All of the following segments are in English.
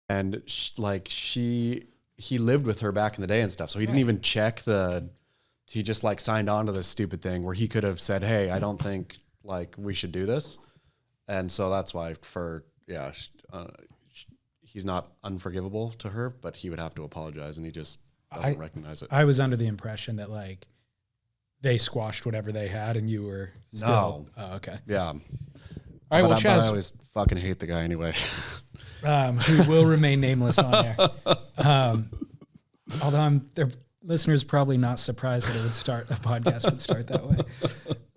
And he lived with her back in the day and stuff. So he didn't even check he just like signed on to this stupid thing where he could have said, hey, I don't think like we should do this. And so that's why he's not unforgivable to her, but he would have to apologize, and he just doesn't recognize it. I was under the impression that like they squashed whatever they had and you were still. No. Oh, okay. Yeah. All right. Well, Chaz, I always fucking hate the guy anyway. Who will remain nameless on there. Although their listeners probably not surprised that a podcast would start that way.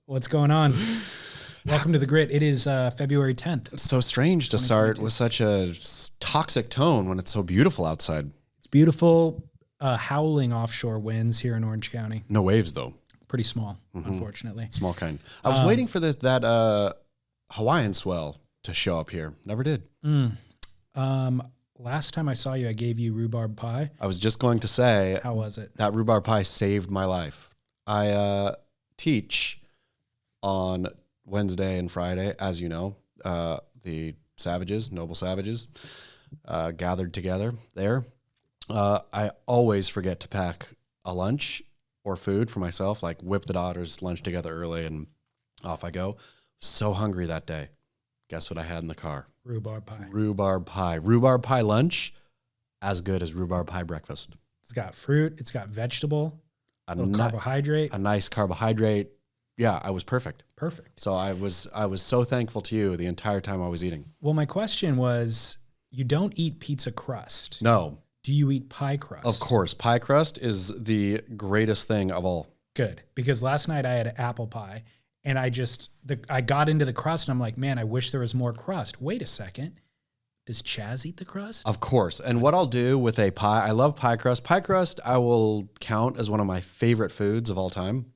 What's going on? Welcome to The Grit. It is February 10th. It's so strange to start with such a toxic tone when it's so beautiful outside. It's beautiful, howling offshore winds here in Orange County. No waves, though. Pretty small, unfortunately. Small kind. I was waiting for that Hawaiian swell to show up here. Never did. Last time I saw you, I gave you rhubarb pie. I was just going to say. How was it? That rhubarb pie saved my life. I teach on Wednesday and Friday, as you know, the noble savages, gathered together there. I always forget to pack a lunch or food for myself, like whip the daughters' lunch together early, and off I go. So hungry that day. Guess what I had in the car? Rhubarb pie. Rhubarb pie. Rhubarb pie lunch, as good as rhubarb pie breakfast. It's got fruit. It's got vegetable. Carbohydrate. A nice carbohydrate. Yeah, I was perfect. Perfect. So I was so thankful to you the entire time I was eating. Well, my question was, you don't eat pizza crust. No. Do you eat pie crust? Of course. Pie crust is the greatest thing of all. Good. Because last night I had apple pie, and I got into the crust, and I'm like, man, I wish there was more crust. Wait a second. Does Chaz eat the crust? Of course. And what I'll do with a pie, I love pie crust. Pie crust I will count as one of my favorite foods of all time.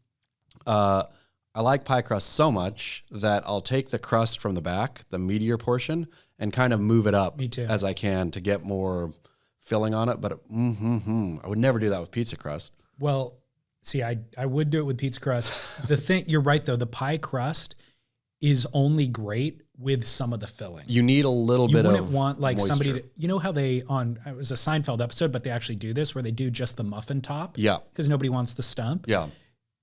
I like pie crust so much that I'll take the crust from the back, the meatier portion, and kind of move it up as I can to get more filling on it. But I would never do that with pizza crust. Well, see, I would do it with pizza crust. You're right though. The pie crust is only great with some of the filling. You need a little bit of You wouldn't want like moisture. somebody to, you know how it was a Seinfeld episode, but they actually do this where they do just the muffin top. Yeah. Because nobody wants the stump. Yeah.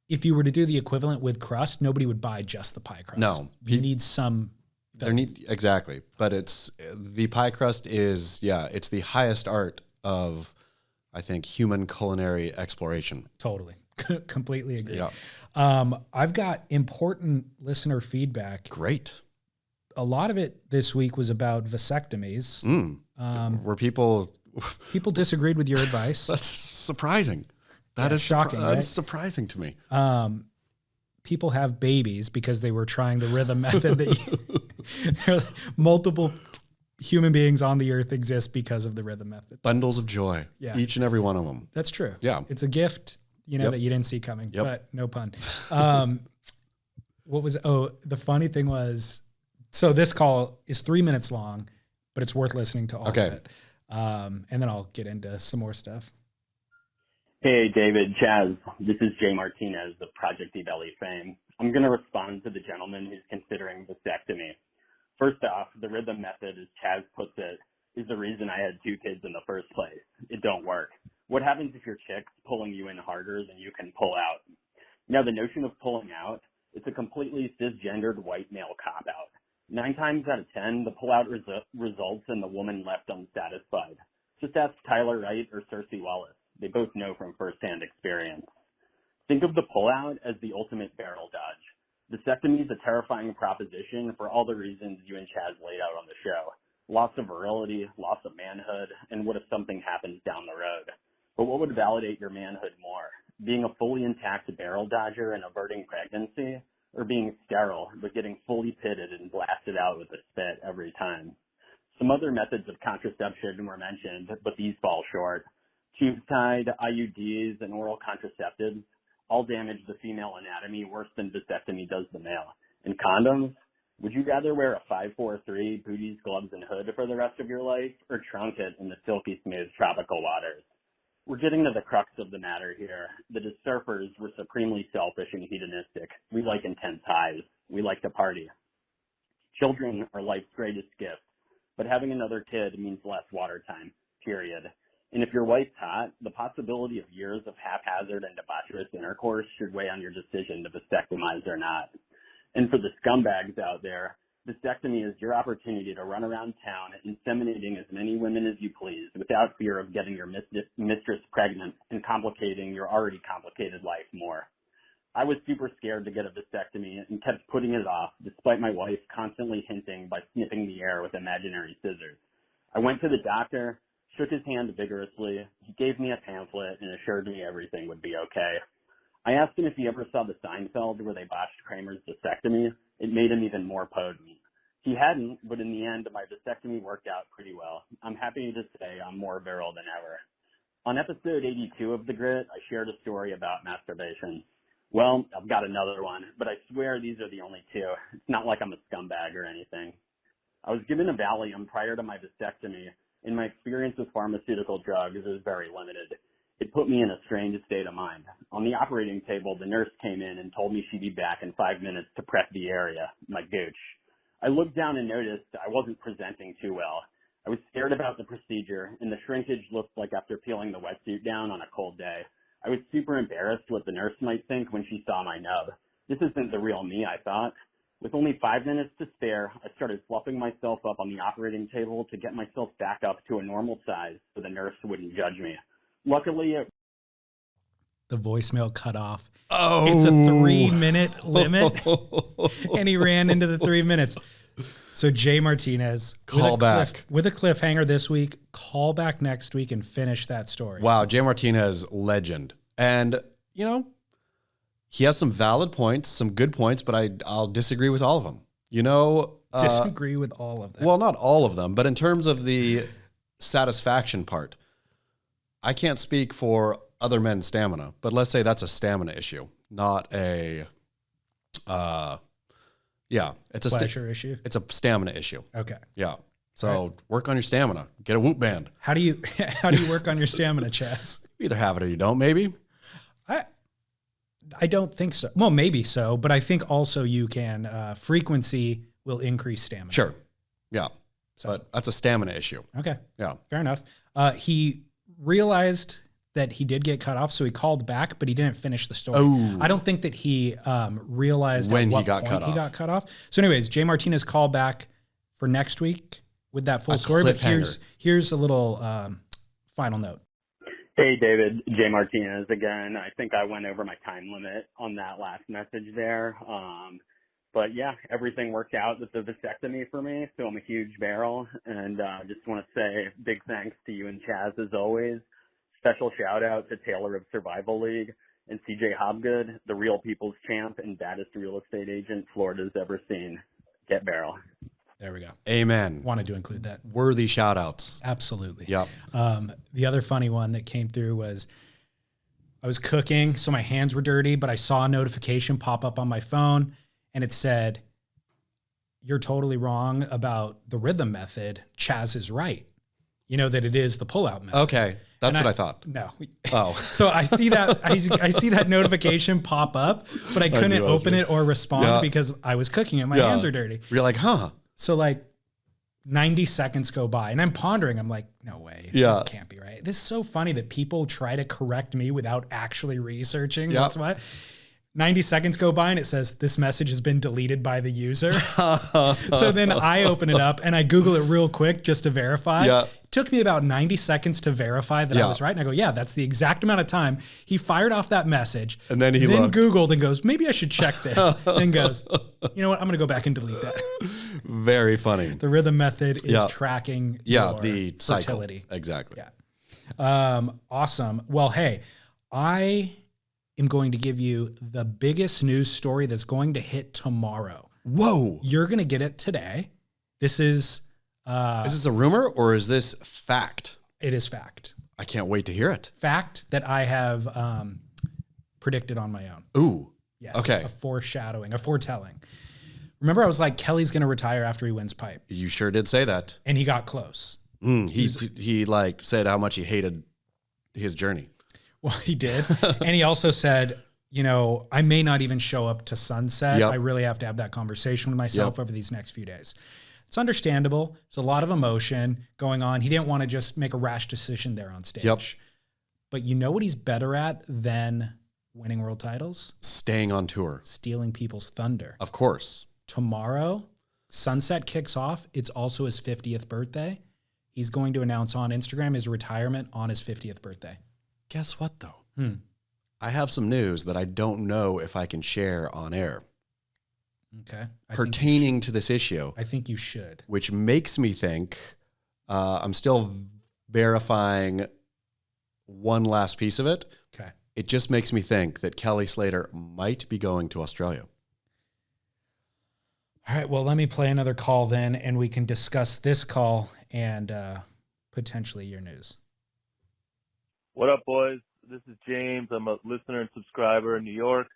If you were to do the equivalent with crust, nobody would buy just the pie crust. No. You need some. Exactly. But the pie crust is, it's the highest art of, I think, human culinary exploration. Totally. Completely agree. Yeah. I've got important listener feedback. Great. A lot of it this week was about vasectomies. Were people disagreed with your advice. That's surprising. That is shocking. That's surprising to me. People have babies because they were trying the rhythm method. Multiple human beings on the earth exist because of the rhythm method. Bundles of joy. Yeah. Each and every one of them. That's true. Yeah. It's a gift, that you didn't see coming, but no pun. The funny thing was, so this call is 3 minutes long, but it's worth listening to all of it. And then I'll get into some more stuff. Hey, David, Chaz. This is Jay Martinez of Project Belly fame. I'm going to respond to the gentleman who's considering vasectomy. First off, the rhythm method, as Chaz puts it, is the reason I had 2 kids in the first place. It don't work. What happens if your chick's pulling you in harder than you can pull out? Now, the notion of pulling out, it's a completely cisgendered white male cop-out. 9 times out of 10, the pullout results in the woman left unsatisfied. Just ask Tyler Wright or Cersei Wallace. They both know from firsthand experience. Think of the pullout as the ultimate barrel dodge. Vasectomy is a terrifying proposition for all the reasons you and Chaz laid out on the show. Loss of virility, loss of manhood, and what if something happens down the road? But what would validate your manhood more? Being a fully intact barrel dodger and averting pregnancy, or being sterile but getting fully pitted and blasted out with a spit every time? Some other methods of contraception were mentioned, but these fall short. Tube-tied, IUDs, and oral contraceptives all damage the female anatomy worse than vasectomy does the male. And condoms? Would you rather wear a 543 booties, gloves, and hood for the rest of your life, or trunk it in the silky smooth tropical waters? We're getting to the crux of the matter here. That as surfers, we're supremely selfish and hedonistic. We like intense highs. We like to party. Children are life's greatest gift, but having another kid means less water time, period. And if your wife's hot, the possibility of years of haphazard and debaucherous intercourse should weigh on your decision to vasectomize or not. And for the scumbags out there, vasectomy is your opportunity to run around town inseminating as many women as you please without fear of getting your mistress pregnant and complicating your already complicated life more. I was super scared to get a vasectomy and kept putting it off despite my wife constantly hinting by snipping the air with imaginary scissors. I went to the doctor, shook his hand vigorously. He gave me a pamphlet and assured me everything would be okay. I asked him if he ever saw the Seinfeld where they botched Kramer's vasectomy. It made him even more potent. He hadn't, but in the end, my vasectomy worked out pretty well. I'm happy to say I'm more virile than ever. On episode 82 of The Grit, I shared a story about masturbation. Well, I've got another one, but I swear these are the only two. It's not like I'm a scumbag or anything. I was given a Valium prior to my vasectomy, and my experience with pharmaceutical drugs is very limited. It put me in a strange state of mind. On the operating table, the nurse came in and told me she'd be back in 5 minutes to prep the area, my gooch. I looked down and noticed I wasn't presenting too well. I was scared about the procedure, and the shrinkage looked like after peeling the wetsuit down on a cold day. I was super embarrassed what the nurse might think when she saw my nub. This isn't the real me, I thought. With only 5 minutes to spare, I started fluffing myself up on the operating table to get myself back up to a normal size so the nurse wouldn't judge me. Luckily, The voicemail cut off. Oh. It's a 3-minute limit, and he ran into the 3 minutes. So Jay Martinez, Call back. with a cliffhanger this week, call back next week and finish that story. Wow, Jay Martinez, legend. And, you know, he has some valid points, some good points, but I'll disagree with all of them. You know, Disagree with all of them. well, not all of them, but in terms of the satisfaction part, I can't speak for other men's stamina, but let's say that's a stamina issue, not a, it's a pleasure issue. It's a stamina issue. Okay. Yeah. So work on your stamina. Get a whoop band. How do you work on your stamina, Chaz? You either have it or you don't, maybe. I don't think so. Well, maybe so, but I think also you can, frequency will increase stamina. Sure. Yeah. So. But that's a stamina issue. Okay. Yeah. Fair enough. He realized that he did get cut off, so he called back, but he didn't finish the story. Oh. I don't think that he realized When at what he got point cut he off. got cut off. So anyways, Jay Martinez called back for next week with that full A story. But cliffhanger. here's a little final note. Hey, David, Jay Martinez again. I think I went over my time limit on that last message there. But yeah, everything worked out with the vasectomy for me, so I'm a huge barrel. And just want to say big thanks to you and Chaz as always. Special shout out to Taylor of Survival League and CJ Hobgood, the real people's champ and baddest real estate agent Florida's ever seen. Get barrel. There we go. Amen. Wanted to include that. Worthy shout outs. Absolutely. Yep. The other funny one that came through was I was cooking, so my hands were dirty, but I saw a notification pop up on my phone and it said, "You're totally wrong about the rhythm method. Chaz is right." You know, that it is the pullout method. Okay. That's And what I thought. No. Oh. So I see that I see that notification pop up, but I couldn't knew I was open gonna- it or respond Yeah. because I was cooking and my Yeah. hands are dirty. You're like, huh? So like 90 seconds go by and I'm pondering. I'm like, no way. Yeah. That can't be right. This is so funny that people try to correct me without actually researching Yeah. what's what. 90 seconds go by and it says this message has been deleted by the user. So then I open it up and I Google it real quick just to verify. Yeah. It took me about 90 seconds to verify that I Yeah. was right. And I go, yeah, that's the exact amount of time. He fired off that message. And then he looked. Googled and goes, maybe I should check this. And goes, you know what? I'm going to go back and delete that. Very funny. The rhythm method is Yeah. tracking Yeah, your the cycle. fertility. Exactly. Yeah. Awesome. Well, hey, I am going to give you the biggest news story that's going to hit tomorrow. Whoa. You're going to get it today. This is Is this a rumor or is this fact? it is fact. I can't wait to hear it. Fact that I have predicted on my own. Ooh. Yes. Okay. A foreshadowing, a foretelling. Remember, I was like, Kelly's going to retire after he wins pipe. You sure did say that. And he got close. He like said how much he hated his journey. Well, he did. And he also said, you know, I may not even show up to sunset. Yep. I really have to have that conversation with myself Yep. over these next few days. It's understandable. There's a lot of emotion going on. He didn't want to just make a rash decision there on stage. Yep. But you know what he's better at than winning world titles? Staying on tour. Stealing people's thunder. Of course. Tomorrow, Sunset kicks off. It's also his 50th birthday. He's going to announce on Instagram his retirement on his 50th birthday. Guess what, though? I have some news that I don't know if I can share on air. Okay. Pertaining to this issue. I think you should. Which makes me think, I'm still verifying one last piece of it. Okay. It just makes me think that Kelly Slater might be going to Australia. All right, well, let me play another call then, and we can discuss this call and potentially your news. What up, boys? This is James. I'm a listener and subscriber in New York.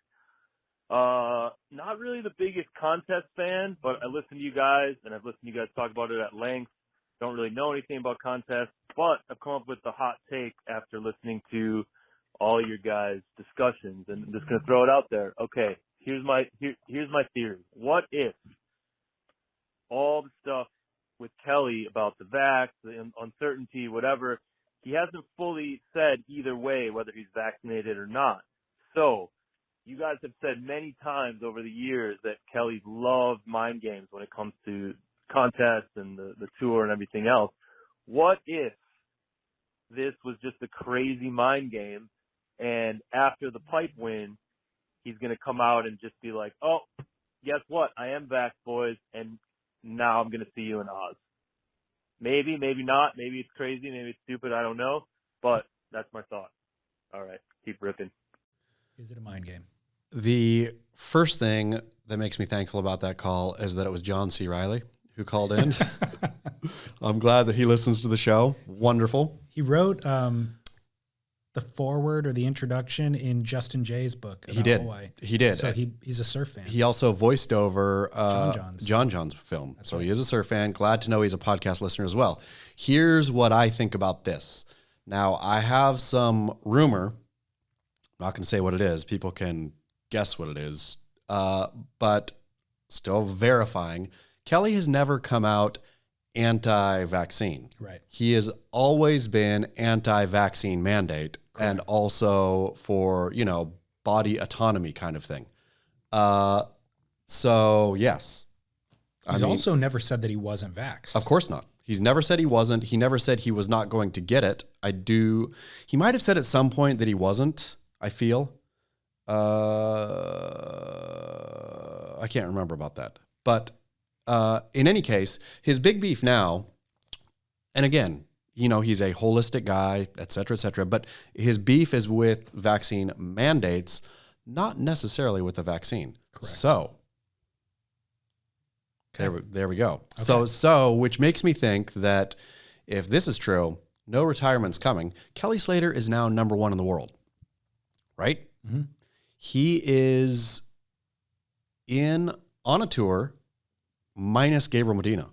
Not really the biggest contest fan, but I listen to you guys, and I've listened to you guys talk about it at length. Don't really know anything about contests, but I've come up with the hot take after listening to all your guys' discussions, and I'm just going to throw it out there. Okay, here's my theory. What if all the stuff with Kelly about the vax, the uncertainty, whatever, he hasn't fully said either way whether he's vaccinated or not. So you guys have said many times over the years that Kelly's loved mind games when it comes to contests and the tour and everything else. What if this was just a crazy mind game, and after the pipe win, he's going to come out and just be like, oh, guess what? I am vaxxed, boys, and now I'm going to see you in Oz. Maybe, maybe not. Maybe it's crazy. Maybe it's stupid. I don't know. But that's my thought. All right. Keep ripping. Is it a mind game? The first thing that makes me thankful about that call is that it was John C. Reilly who called in. I'm glad that he listens to the show. Wonderful. He wrote the foreword or the introduction in Justin Jay's book. He did. Hawaii. He did. So he's a surf fan. He also voiced over John John's film. That's so right. He is a surf fan. Glad to know he's a podcast listener as well. Here's what I think about this. Now, I have some rumor. I'm not going to say what it is. People can guess what it is. But still verifying. Kelly has never come out anti-vaccine. Right. He has always been anti-vaccine mandate. Correct. And also for, body autonomy kind of thing. So yes. He's also never said that he wasn't vaxxed. Of course not. He's never said he wasn't. He never said he was not going to get it. He might have said at some point that he wasn't, I feel. I can't remember about that. But in any case, his big beef now, and again, he's a holistic guy, et cetera, but his beef is with vaccine mandates, not necessarily with the vaccine. Correct. So there we go. Okay. So which makes me think that if this is true, no retirement's coming. Kelly Slater is now number 1 in the world, right? Mm-hmm. He is on a tour minus Gabriel Medina.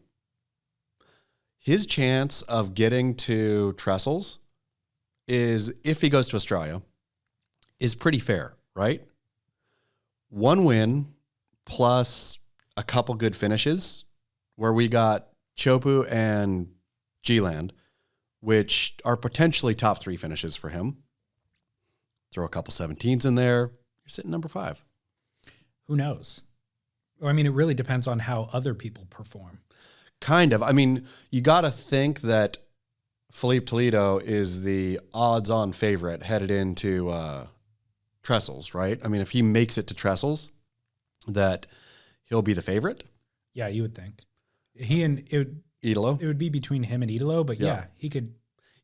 His chance of getting to trestles is, if he goes to Australia, is pretty fair, right? 1 win plus a couple good finishes where we got Chopu and G-Land, which are potentially top 3 finishes for him. Throw a couple 17s in there. You're sitting number 5. Who knows? I mean, it really depends on how other people perform. Kind of. I mean, you got to think that Felipe Toledo is the odds-on favorite headed into trestles, right? I mean, if he makes it to trestles, that he'll be the favorite. Yeah, you would think. Idolo? It would be between him and Idolo, but yeah, he could.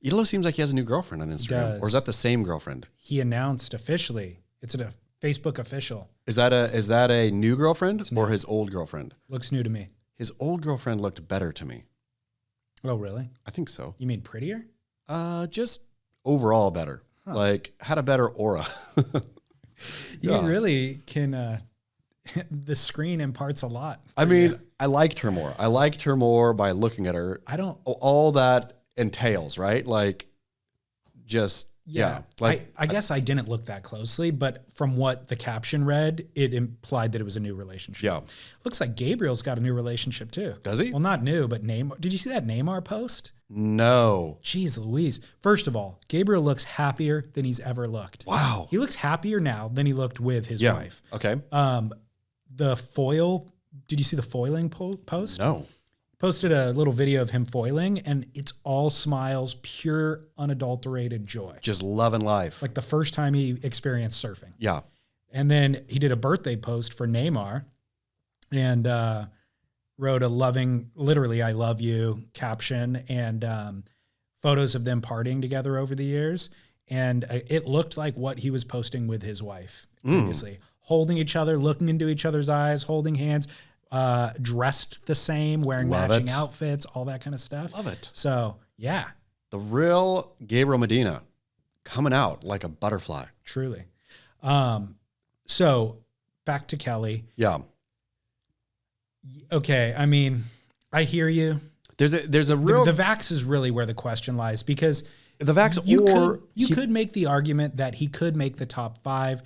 Idolo seems like he has a new girlfriend on Instagram. Or is that the same girlfriend? He announced officially. It's a Facebook official. Is that a new girlfriend or his old girlfriend? Looks new to me. His old girlfriend looked better to me. Oh, really? I think so. You mean prettier? Just overall better. Huh. Like, had a better aura. You really can, the screen imparts a lot. I mean, I liked her more. I liked her more by looking at her. All that entails, right? Like, just... Yeah. I guess I didn't look that closely, but from what the caption read, it implied that it was a new relationship. Yeah. Looks like Gabriel's got a new relationship too. Does he? Well, not new, but Neymar. Did you see that Neymar post? No. Jeez Louise. First of all, Gabriel looks happier than he's ever looked. Wow. He looks happier now than he looked with his wife. Okay. The foil, did you see the foiling post? No. Posted a little video of him foiling, and it's all smiles, pure, unadulterated joy. Just loving life. Like the first time he experienced surfing. Yeah. And then he did a birthday post for Neymar and wrote a loving, literally, I love you caption and photos of them partying together over the years. And it looked like what he was posting with his wife previously. Holding each other, looking into each other's eyes, holding hands, dressed the same, wearing matching outfits, all that kind of stuff. Love it. So, yeah. The real Gabriel Medina coming out like a butterfly. Truly. So, back to Kelly. Yeah. Okay, I mean, I hear you. There's a real... The vax is really where the question lies because... The vax you could make the argument that he could make the top 5.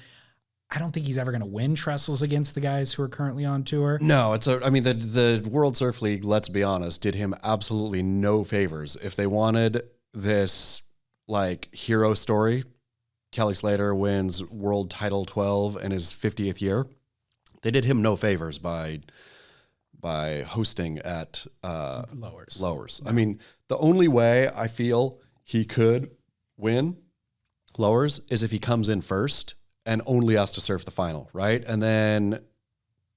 I don't think he's ever going to win trestles against the guys who are currently on tour. No, the World Surf League, let's be honest, did him absolutely no favors. If they wanted this like hero story, Kelly Slater wins world title 12 in his 50th year. They did him no favors by hosting at Lowers. No. I mean, the only way I feel he could win Lowers is if he comes in first and only has to surf the final, right? And then,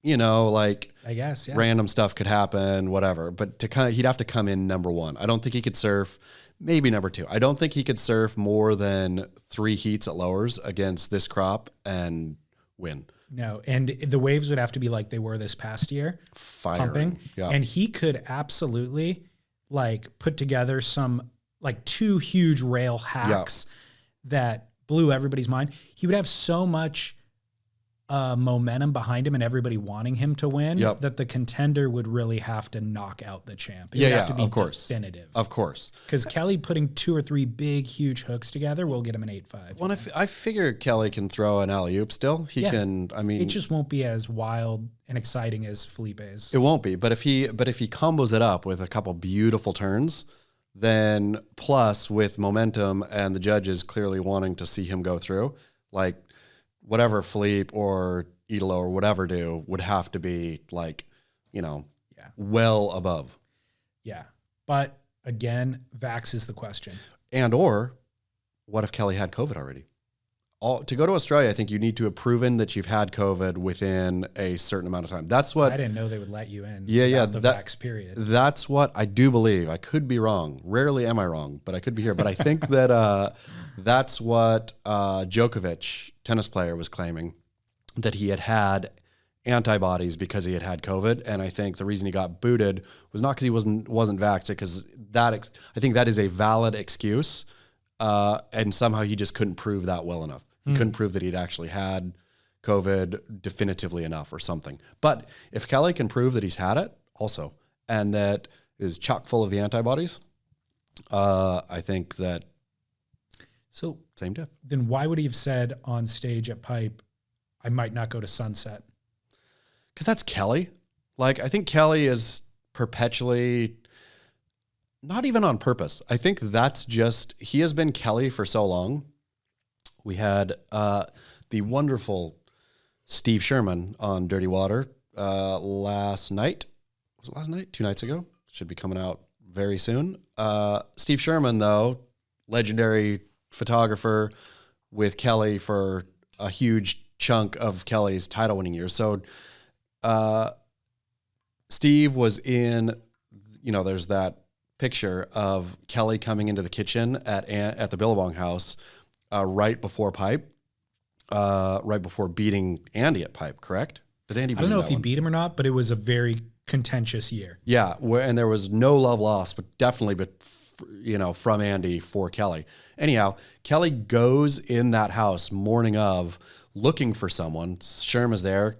like I guess, yeah. Random stuff could happen, whatever. But he'd have to come in number 1. I don't think he could surf, maybe number 2. I don't think he could surf more than 3 heats at Lowers against this crop and win. No, and the waves would have to be like they were this past year, pumping. Yeah. And he could absolutely like put together some like 2 huge rail hacks that blew everybody's mind. He would have so much momentum behind him and everybody wanting him to win that the contender would really have to knock out the champ. It would have to be definitive. Of course. Because Kelly putting 2 or 3 big, huge hooks together will get him an 8-5. Well, I figure Kelly can throw an alley-oop still. He can, I mean... It just won't be as wild and exciting as Felipe's. It won't be. But if he combos it up with a couple beautiful turns... Then plus with momentum and the judges clearly wanting to see him go through, like whatever Felipe or Idolo or whatever do would have to be like, well above. Yeah. But again, vax is the question. And or what if Kelly had COVID already? To go to Australia, I think you need to have proven that you've had COVID within a certain amount of time. That's what I didn't know they would let you in. Yeah, the vax period. That's what I do believe. I could be wrong. Rarely am I wrong, but I could be here. But I think that that's what Djokovic, tennis player, was claiming, that he had antibodies because he had COVID, and I think the reason he got booted was not because he wasn't vaxxed, because I think that is a valid excuse, and somehow he just couldn't prove that well enough. He couldn't prove that he'd actually had COVID definitively enough or something. But if Kelly can prove that he's had it also, and that is chock full of the antibodies, I think that same diff. Then why would he have said on stage at Pipe, I might not go to Sunset? Because that's Kelly. Like, I think Kelly is perpetually, not even on purpose. I think that's just, he has been Kelly for so long. We had the wonderful Steve Sherman on Dirty Water last night. Was it last night? 2 nights ago. Should be coming out very soon. Steve Sherman, though, legendary photographer with Kelly for a huge chunk of Kelly's title winning years. So Steve was in, there's that picture of Kelly coming into the kitchen at the Billabong house right before Pipe, right before beating Andy at Pipe, correct? Did Andy beat him? I don't know if he beat him or not, but it was a very contentious year. Yeah, and there was no love lost, but definitely, from Andy for Kelly. Anyhow, Kelly goes in that house morning of looking for someone. Sherm is there,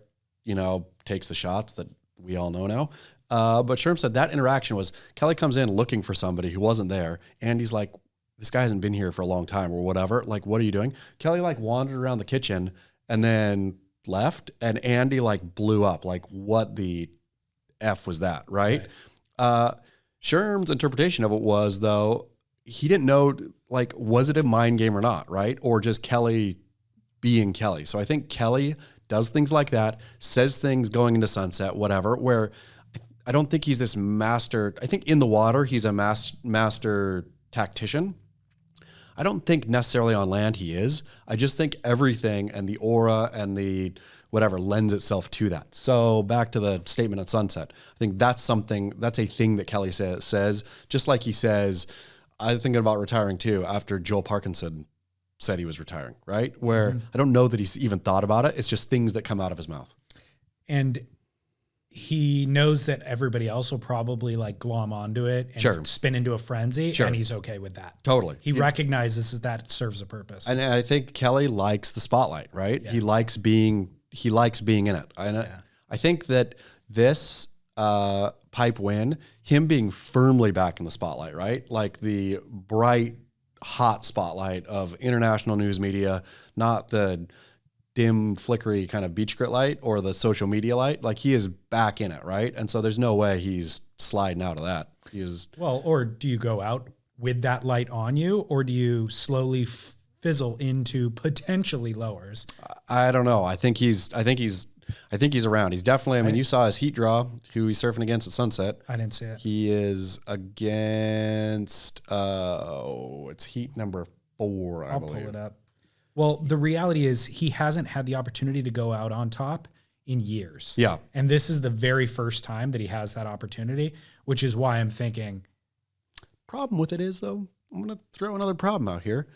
takes the shots that we all know now. But Sherm said that interaction was Kelly comes in looking for somebody who wasn't there. Andy's like, this guy hasn't been here for a long time or whatever. Like, what are you doing? Kelly like wandered around the kitchen and then left, and Andy like blew up. Like, what the F was that? Right. Sherm's interpretation of it was, though, he didn't know, like, was it a mind game or not? Right. Or just Kelly being Kelly. So I think Kelly does things like that, says things going into sunset, whatever, where I don't think he's this master. I think in the water, he's a master tactician. I don't think necessarily on land he is. I just think everything and the aura and the whatever lends itself to that. So back to the statement at sunset. I think that's a thing that Kelly says, just like he says, I'm thinking about retiring too, after Joel Parkinson said he was retiring, right? Where I don't know that he's even thought about it. It's just things that come out of his mouth. And he knows that everybody else will probably like glom onto it and spin into a frenzy, and he's okay with that. Totally. He recognizes that serves a purpose. And I think Kelly likes the spotlight, right? Yeah. He likes being in it. I think that this pipe win, him being firmly back in the spotlight, right? Like the bright, hot spotlight of international news media, not the dim, flickery kind of beach grit light or the social media light. Like, he is back in it, right? And so there's no way he's sliding out of that. Or do you go out with that light on you, or do you slowly fizzle into potentially lowers? I don't know. I think he's around. He's definitely, I mean, you saw his heat draw, who he's surfing against at sunset. I didn't see it. He is against, it's heat number 4, I believe. I'll pull it up. Well, the reality is he hasn't had the opportunity to go out on top in years. Yeah. And this is the very first time that he has that opportunity, which is why I'm thinking. Problem with it is, though, I'm going to throw another problem out here.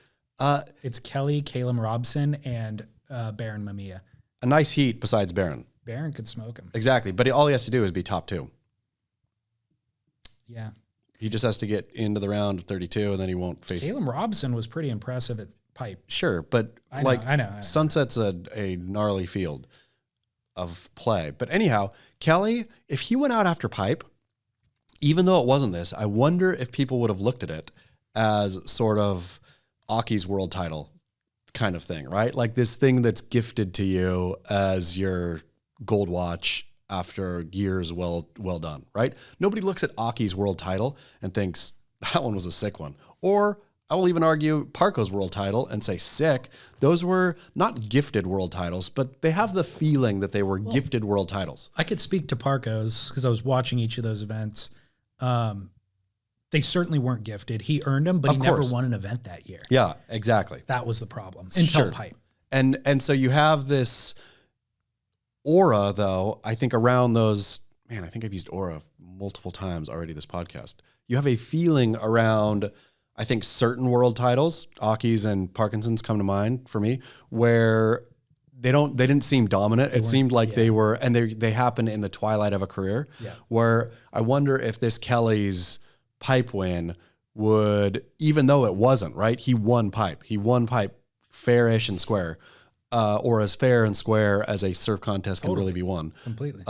It's Kelly, Caleb Robson, and Baron Mamiya. A nice heat besides Baron. Baron could smoke him. Exactly. But all he has to do is be top 2. Yeah. He just has to get into the round of 32, and then he won't face. Caleb Robson was pretty impressive at pipe. Sure, but I know. Sunset's a gnarly field of play. But anyhow, Kelly, if he went out after pipe, even though it wasn't this, I wonder if people would have looked at it as sort of Aki's world title kind of thing, right? Like this thing that's gifted to you as your gold watch after years well done, right? Nobody looks at Aki's world title and thinks that one was a sick one. Or I will even argue Parko's world title and say sick. Those were not gifted world titles, but they have the feeling that they were gifted world titles. I could speak to Parko's because I was watching each of those events. They certainly weren't gifted. He earned them, but he never won an event that year. Yeah, exactly. That was the problem until pipe. And so you have this aura, though, I think around those, man, I think I've used aura multiple times already this podcast. You have a feeling around, I think, certain world titles, Aki's and Parkinson's come to mind for me, where they didn't seem dominant. It seemed like they were, and they happened in the twilight of a career, where I wonder if this Kelly's pipe win would, even though it wasn't, right? He won pipe fairish and square, or as fair and square as a surf contest can really be won. Completely.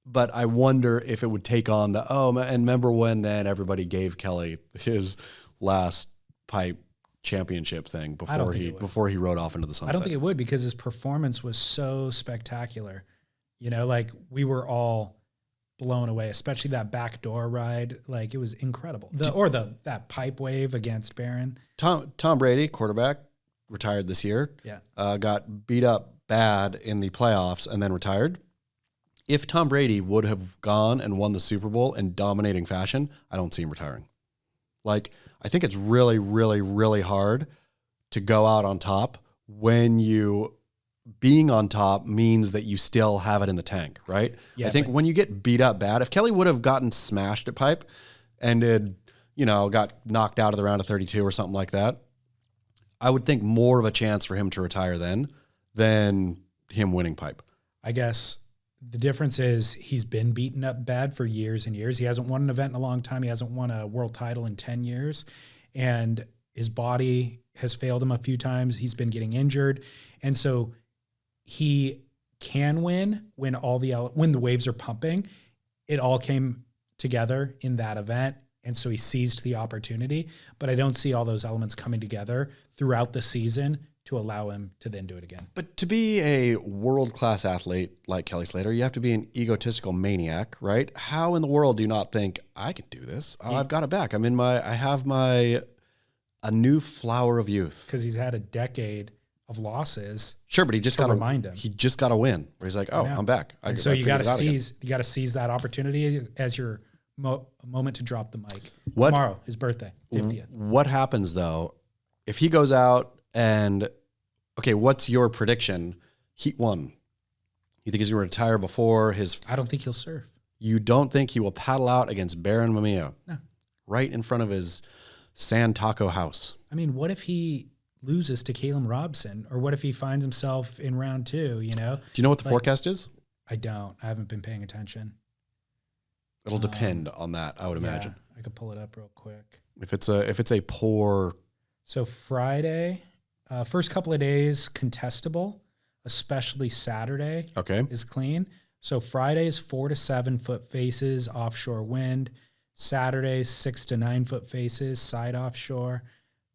But I wonder if it would take on the, and remember when then everybody gave Kelly his last pipe championship thing before he rode off into the sunset. I don't think it would, because his performance was so spectacular. You know, like we were all blown away, especially that backdoor ride. Like it was incredible. That pipe wave against Barron. Tom Brady, quarterback, retired this year. Yeah. Got beat up bad in the playoffs and then retired. If Tom Brady would have gone and won the Super Bowl in dominating fashion, I don't see him retiring. Like, I think it's really, really, really hard to go out on top when being on top means that you still have it in the tank, right? Yeah, I think when you get beat up bad, if Kelly would have gotten smashed at pipe and got knocked out of the round of 32 or something like that, I would think more of a chance for him to retire then than him winning pipe. I guess the difference is he's been beaten up bad for years and years. He hasn't won an event in a long time. He hasn't won a world title in 10 years. And his body has failed him a few times. He's been getting injured. And so he can win when the waves are pumping. It all came together in that event. And so he seized the opportunity, but I don't see all those elements coming together throughout the season to allow him to then do it again. But to be a world-class athlete like Kelly Slater, you have to be an egotistical maniac, right? How in the world do you not think, I can do this? Oh, I've got it back. I have a new flower of youth. Because he's had a decade of losses. Sure, but he just got to remind him. He just got to win. Where he's like, oh, I'm back. And so you got to seize that opportunity as your moment to drop the mic. Tomorrow, his birthday, 50th. What happens though if he goes out and, okay, what's your prediction? Heat 1. You think he's going to retire before his... I don't think he'll surf. You don't think he will paddle out against Baron Mamiya? No. Right in front of his sand taco house. I mean, what if he loses to Caleb Robson? Or what if he finds himself in round 2, you know? Do you know what the forecast is? I don't. I haven't been paying attention. It'll depend on that, I would imagine. I could pull it up real quick. If it's a poor... So Friday... first couple of days, contestable, especially Saturday is clean. So Friday's 4 to 7 foot faces, offshore wind. Saturday's 6 to 9 foot faces, side offshore.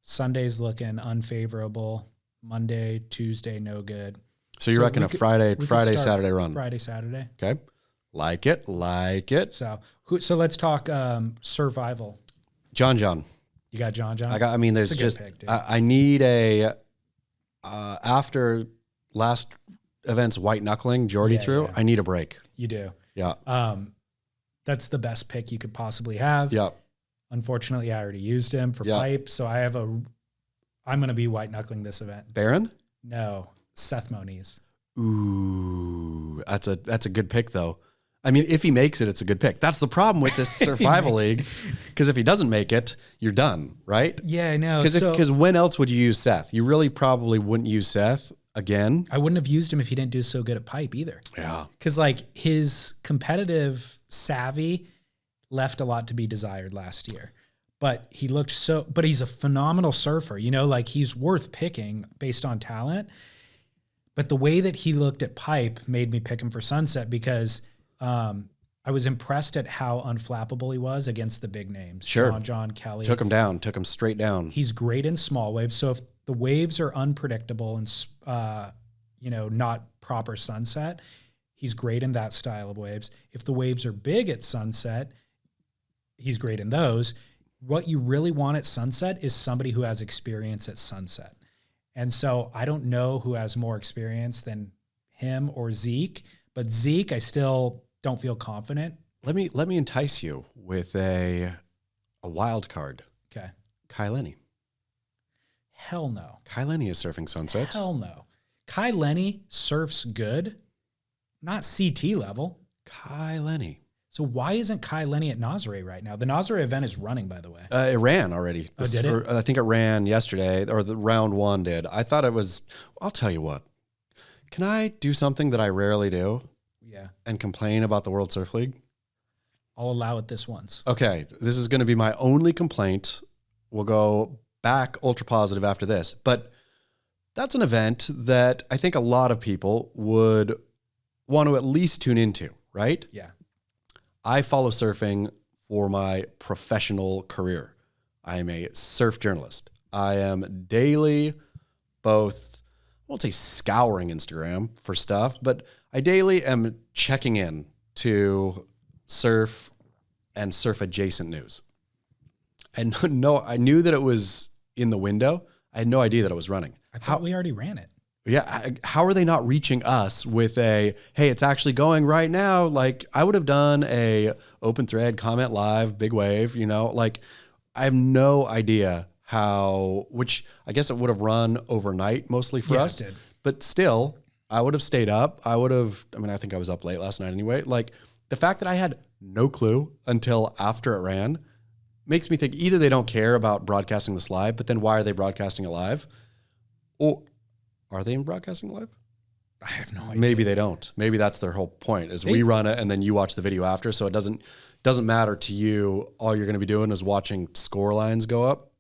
Sunday's looking unfavorable. Monday, Tuesday, no good. So you reckon a Friday, Saturday run? Friday, Saturday. Okay. Like it. So let's talk survival. John. You got John. There's just, pick, I need after last event's white knuckling Jordy threw, I need a break. You do. Yeah. That's the best pick you could possibly have. Yeah. Unfortunately, I already used him for pipe. So I'm going to be white knuckling this event. Baron? No, Seth Moniz. Ooh, that's a good pick though. I mean, if he makes it, it's a good pick. That's the problem with this survival league. Because if he doesn't make it, you're done, right? Yeah, I know. Because when else would you use Seth? You really probably wouldn't use Seth again. I wouldn't have used him if he didn't do so good at pipe either. Yeah. Because his competitive savvy left a lot to be desired last year. But he's a phenomenal surfer. He's worth picking based on talent. But the way that he looked at pipe made me pick him for Sunset because I was impressed at how unflappable he was against the big names. Sure. John Kelly. Took him straight down. He's great in small waves. So if the waves are unpredictable and, not proper Sunset, he's great in that style of waves. If the waves are big at Sunset, he's great in those. What you really want at Sunset is somebody who has experience at Sunset. And so I don't know who has more experience than him or Zeke, but Zeke, I still don't feel confident. Let me entice you with a wild card. Okay. Kai Lenny. Hell no. Kai Lenny is surfing Sunset. Hell no. Kai Lenny surfs good, not CT level. Kai Lenny. So why isn't Kai Lenny at Nazare right now? The Nazare event is running, by the way. It ran already. Did it? I think it ran yesterday, or the round 1 did. I thought it was, I'll tell you what. Can I do something that I rarely do? Yeah. And complain about the World Surf League? I'll allow it this once. Okay. This is going to be my only complaint. We'll go back ultra positive after this. But that's an event that I think a lot of people would want to at least tune into, right? Yeah. I follow surfing for my professional career. I am a surf journalist. I am daily both, I won't say scouring Instagram for stuff, but I daily am checking in to surf and surf adjacent news. And I knew that it was in the window. I had no idea that it was running. I thought we already ran it. Yeah. How are they not reaching us with hey, it's actually going right now? Like I would have done a open thread, comment live, big wave, I have no idea which I guess it would have run overnight mostly for us, it did. But still I would have stayed up. I think I was up late last night anyway. Like the fact that I had no clue until after it ran makes me think either they don't care about broadcasting this live, but then why are they broadcasting it live? Or are they broadcasting live? I have no idea. Maybe they don't. Maybe that's their whole point is we run it and then you watch the video after. So it doesn't matter to you. All you're going to be doing is watching score lines go up.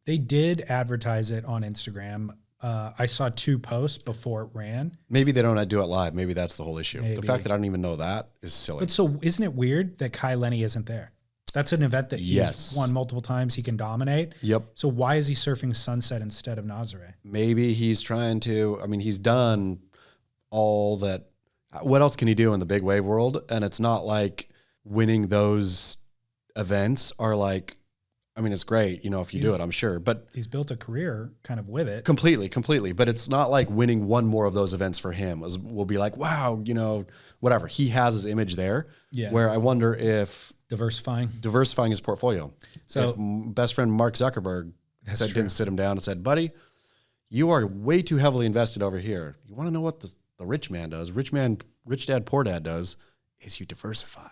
They did advertise it on Instagram. I saw 2 posts before it ran. Maybe they don't do it live. Maybe that's the whole issue. Maybe. The fact that I don't even know that is silly. But so isn't it weird that Kai Lenny isn't there? That's an event that he's Yes. won multiple times. He can dominate. Yep. So why is he surfing Sunset instead of Nazare? Maybe he's trying to, I mean, he's done all that. What else can he do in the big wave world? And it's not like winning those events are like, I mean, it's great, you know, if you do it, I'm sure, but He's built a career kind of with it. completely. But it's not like winning one more of those events for him will be like, wow, you know, whatever. He has his image there. Yeah. Where I wonder if Diversifying his portfolio. So- if best friend Mark Zuckerberg didn't sit him down and said, buddy, you are way too heavily invested over here. You want to know what the rich man does? Rich dad, poor dad does is you diversify.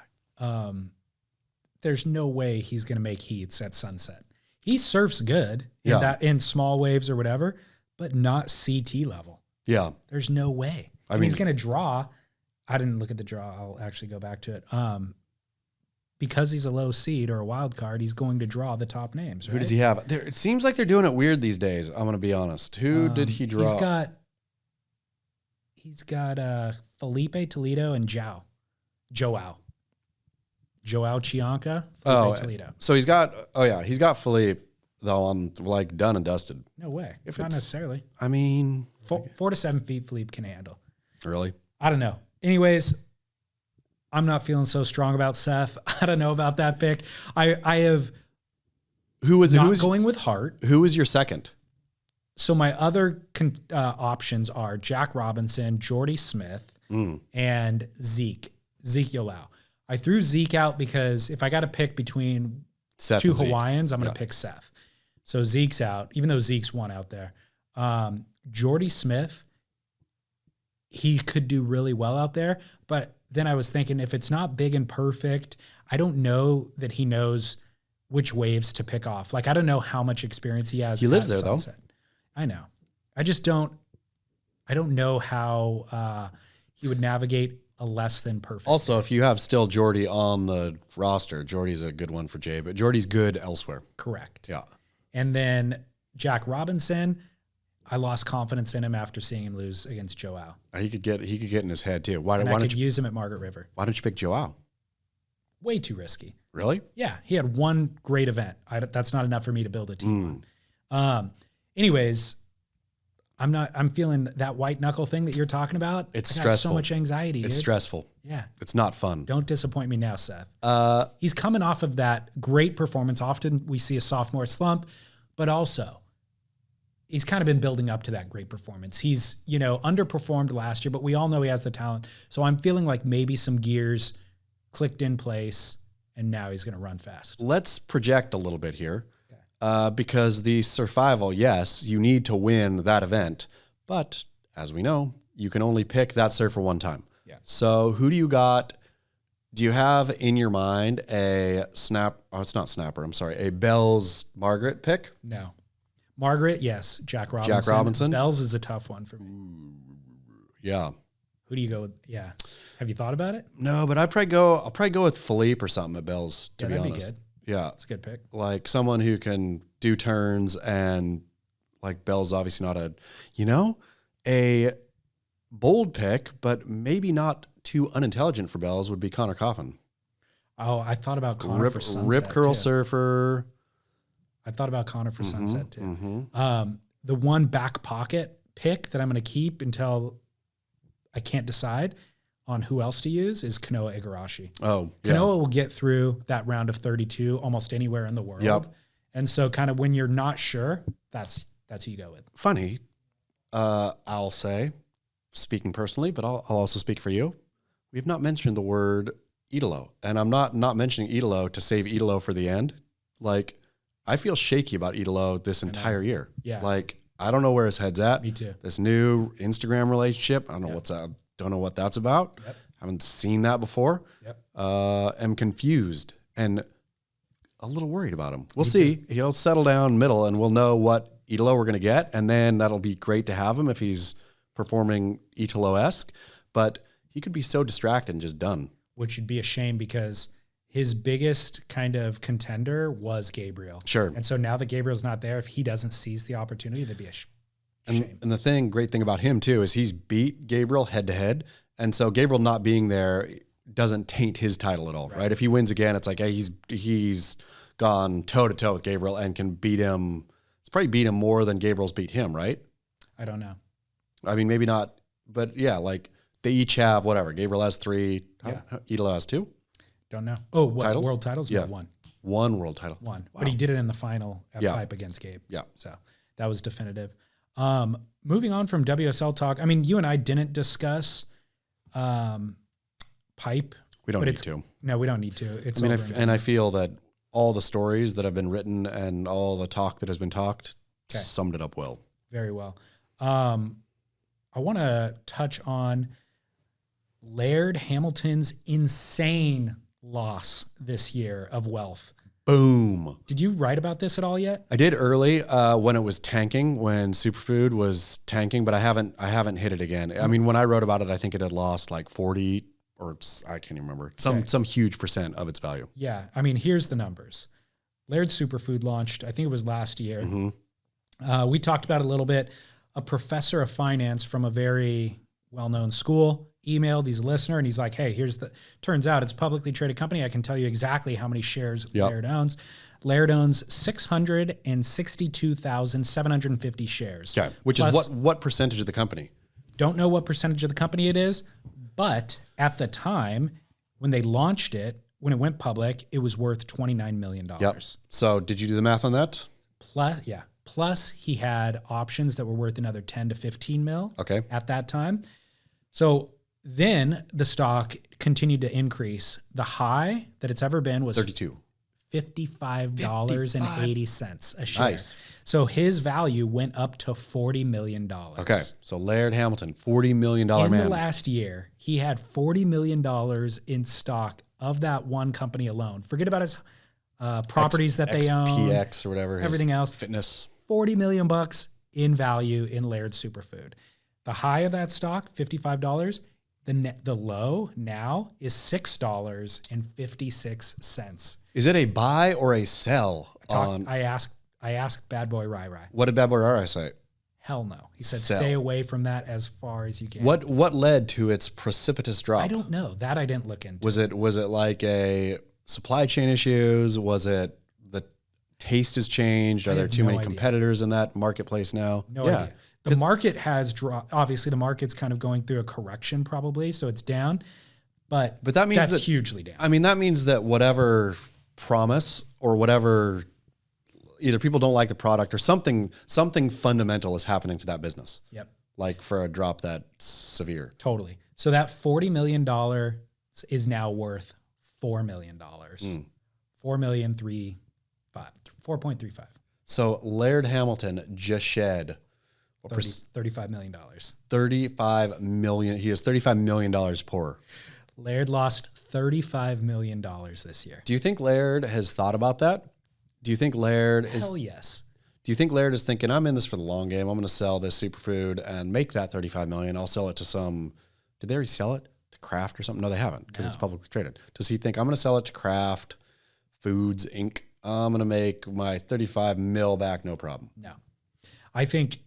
There's no way he's going to make heats at Sunset. He surfs good in small waves or whatever, but not CT level. Yeah. There's no way. I And mean, he's going to draw. I didn't look at the draw. I'll actually go back to it. Because he's a low seed or a wild card, he's going to draw the top names. Right? who does he have? It seems like they're doing it weird these days. I'm going to be honest. Who did he draw? He's got Felipe Toledo and Joao Chianca, Felipe Toledo. So he's got Philippe though on like done and dusted. No way. If Not it's- necessarily. I mean, 4 to 7 feet Philippe can handle. really? I don't know. Anyways, I'm not feeling so strong about Seth. I don't know about that pick. I have going with Hart. Who was your second? So my other options are Jack Robinson, Jordy Smith, and Zeke Yolau. I threw Zeke out because if I got to pick between Seth two and Zeke. Hawaiians, I'm going to pick Seth. So Zeke's out, even though Zeke's one out there. Jordy Smith, he could do really well out there. But then I was thinking, if it's not big and perfect, I don't know that he knows which waves to pick off. Like, I don't know how much experience he has. He lives there, Sunset. I know. I just don't know how he would navigate a less than perfect. Also, if you have still Jordy on the roster, Jordy's a good one for Jay, but Jordy's good elsewhere. Correct. Yeah. And then Jack Robinson, I lost confidence in him after seeing him lose against Joao. He could get in his head too. Why I don't could you use him at Margaret River. Why don't you pick Joao? Way too risky. Really? Yeah, he had one great event. That's not enough for me to build a team on. Anyways, I'm feeling that white knuckle thing that you're talking about. It's I got stressful. so much anxiety. It's dude. stressful. Yeah. It's not fun. Don't disappoint me now, Seth. He's He's coming off of that great performance. Often we see a sophomore slump, but also he's kind of been building up to that great performance. He's, underperformed last year, but we all know he has the talent. So I'm feeling like maybe some gears clicked in place and now he's going to run fast. Let's project a little bit here. Because the survival, yes, you need to win that event, but as we know, you can only pick that surfer one time. Yeah. So who do you got? Do you have in your mind a Bells Margaret pick? No. Margaret, yes. Jack Robinson. Bells is a tough one for me. Yeah. Who do you go with? Yeah. Have you thought about it? No, but I'll probably go with Philippe or something at Bells, to be that'd honest. be good. Yeah. That's a good pick. Like someone who can do turns, and like Bell's obviously not a bold pick, but maybe not too unintelligent for Bell's would be Connor Coffin. Oh, I thought about Connor for Sunset. Rip curl too. surfer. I thought about Connor for Sunset too. The one back pocket pick that I'm going to keep until I can't decide on who else to use is Kanoa Igarashi. Oh, yeah. Kanoa will get through that round of 32 almost anywhere in the world. Yep. And so kind of when you're not sure, that's who you go with. Funny, I'll say, speaking personally, but I'll also speak for you. We've not mentioned the word Idolo, and I'm not mentioning Idolo to save Idolo for the end. Like, I feel shaky about Idolo this entire year. Yeah. Like, I don't know where his head's at. Me too. This new Instagram relationship, I don't know don't know what that's about. Yep. Haven't seen that before. Yep. Am confused and a little worried about him. We'll see. He'll settle down middle, and we'll know what Idolo we're going to get, and then that'll be great to have him if he's performing Idolo-esque. But he could be so distracted and just done. Which would be a shame because his biggest kind of contender was Gabriel. Sure. And so now that Gabriel's not there, if he doesn't seize the opportunity, that'd be a shame. And the great thing about him too, is he's beat Gabriel head to head. And so Gabriel not being there doesn't taint his title at all, right? If he wins again, it's like, hey, he's gone toe to toe with Gabriel and can beat him. It's probably beat him more than Gabriel's beat him, right? I don't know. I mean, maybe not, but yeah, like they each have whatever. Gabriel has 3. Yeah. Idolo has 2. Don't know. Oh, what Titles? world titles? Yeah. No, one. One world title. One. Wow. But he did it in the final at Yeah. Pipe against Gabe. Yeah. So that was definitive. Moving on from WSL talk. I mean, you and I didn't discuss Pipe. We don't but need it's- to. No, we don't need to. It's I mean, over and I feel that all the stories that have been written and all the talk that has been talked Okay. summed it up well. very well. I want to touch on Laird Hamilton's insane loss this year of wealth. Boom. Did you write about this at all yet? I did early when it was tanking, when superfood was tanking, but I haven't hit it again. I mean, when I wrote about it, I think it had lost like 40 or I can't even remember some huge percent of its value. Yeah. I mean, here's the numbers. Laird Superfood launched, I think it was last year. Mm-hmm. We talked about it a little bit. A professor of finance from a very well-known school emailed, he's a listener, and he's like, hey, turns out it's a publicly traded company. I can tell you exactly how many shares Laird owns. Laird owns 662,750 shares. Okay. Which Plus, is what percentage of the company? Don't know what percentage of the company it is, but at the time when they launched it, when it went public, it was worth $29 million. Yep. So did you do the math on that? Plus he had options that were worth another 10 to 15 mil Okay. at that time. So then the stock continued to increase. The high that it's ever been was 32. $55.80 a share. Nice. So his value went up to $40 million. Okay. So Laird Hamilton, $40 million In man. the last year, he had $40 million in stock of that one company alone. Forget about his properties that they own, XPX or whatever. everything else. Fitness. $40 million in value in Laird Superfood. The high of that stock, $55. The low now is $6.56. Is it a buy or a sell? I asked Bad Boy Rai Rai. What did Bad Boy Rara say? Hell no. He said, Sell. stay away from that as far as you can. What led to its precipitous drop? I don't know. That I didn't look into. Was it like a supply chain issues? Was it the taste has changed? Are I there have too no many idea. competitors in that marketplace now? No idea. The market has dropped. Obviously, the market's kind of going through a correction probably, so it's down. But that means that's that hugely down. I mean, that means that whatever promise or whatever, either people don't like the product or something fundamental is happening to that business. Yep. Like for a drop that severe. Totally. So that $40 million is now worth $4 million. $4.35. So Laird Hamilton just shed $35 million. $35 million. He is $35 million poorer. Laird lost $35 million this year. Do you think Laird has thought about that? Do you think Laird Yes. Do you think Laird is thinking, I'm in this for the long game. I'm going to sell this superfood and make that $35 million. I'll sell it to some. Did they already sell it to Kraft or something? No, they haven't because it's publicly traded. Does he think I'm going to sell it to Kraft Foods Inc.? I'm going to make my 35 mil back, no problem. No. I think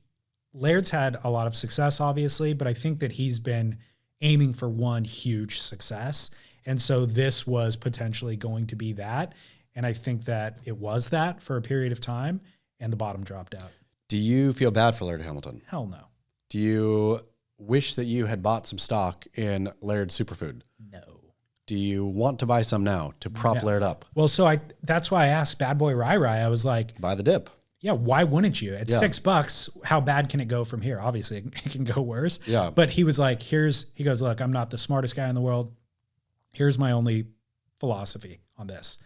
Laird's had a lot of success, obviously, but I think that he's been aiming for one huge success. And so this was potentially going to be that. And I think that it was that for a period of time, and the bottom dropped out. Do you feel bad for Laird Hamilton? Hell no. Do you wish that you had bought some stock in Laird Superfood? No. Do you want to buy some now to prop Laird up? Well, so that's why I asked Bad Boy Rai Rai. I was like, Buy the dip. yeah, why wouldn't you? At $6, how bad can it go from here? Obviously, it can go worse. Yeah. But he was like, he goes, look, I'm not the smartest guy in the world. Here's my only philosophy on this.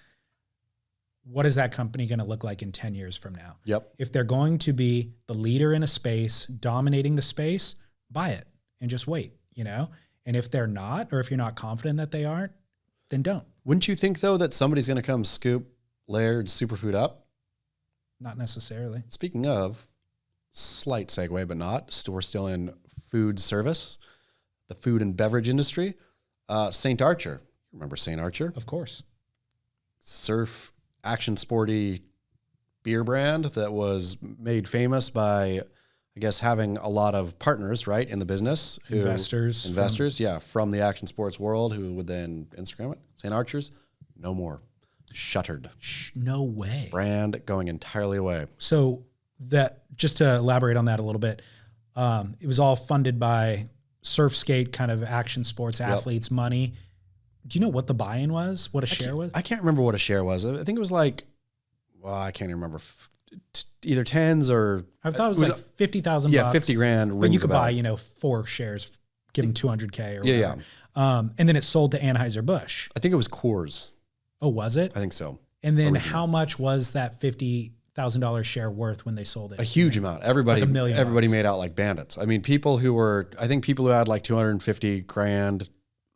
What is that company going to look like in 10 years from now? Yep. If they're going to be the leader in a space, dominating the space, buy it and just wait, And if they're not, or if you're not confident that they aren't, then don't. Wouldn't you think, though, that somebody's going to come scoop Laird Superfood up? Not necessarily. Speaking of, slight segue, but not. We're still in food service, the food and beverage industry. St. Archer. Remember St. Archer? Of course. Surf action sporty beer brand that was made famous by, I guess, having a lot of partners, right, in the business. Investors. From the action sports world who would then Instagram it. St. Archer's, no more. Shuttered. No way. Brand going entirely away. So that, just to elaborate on that a little bit, it was all funded by surf skate kind of action sports athletes' money. Do you know what the buy-in was? What a share was? I can't remember what a share was. I think it was like, well, I can't even remember. Either tens or I thought it was like $50,000. Yeah, $50,000. But you could buy, 4 shares, give them $200K or whatever. Yeah. And then it sold to Anheuser-Busch. I think it was Coors. Oh, was it? I think so. And then how much was that $50,000 share worth when they sold it? A huge amount. Everybody, like $1 million. Everybody made out like bandits. I mean, people who had like 250 grand.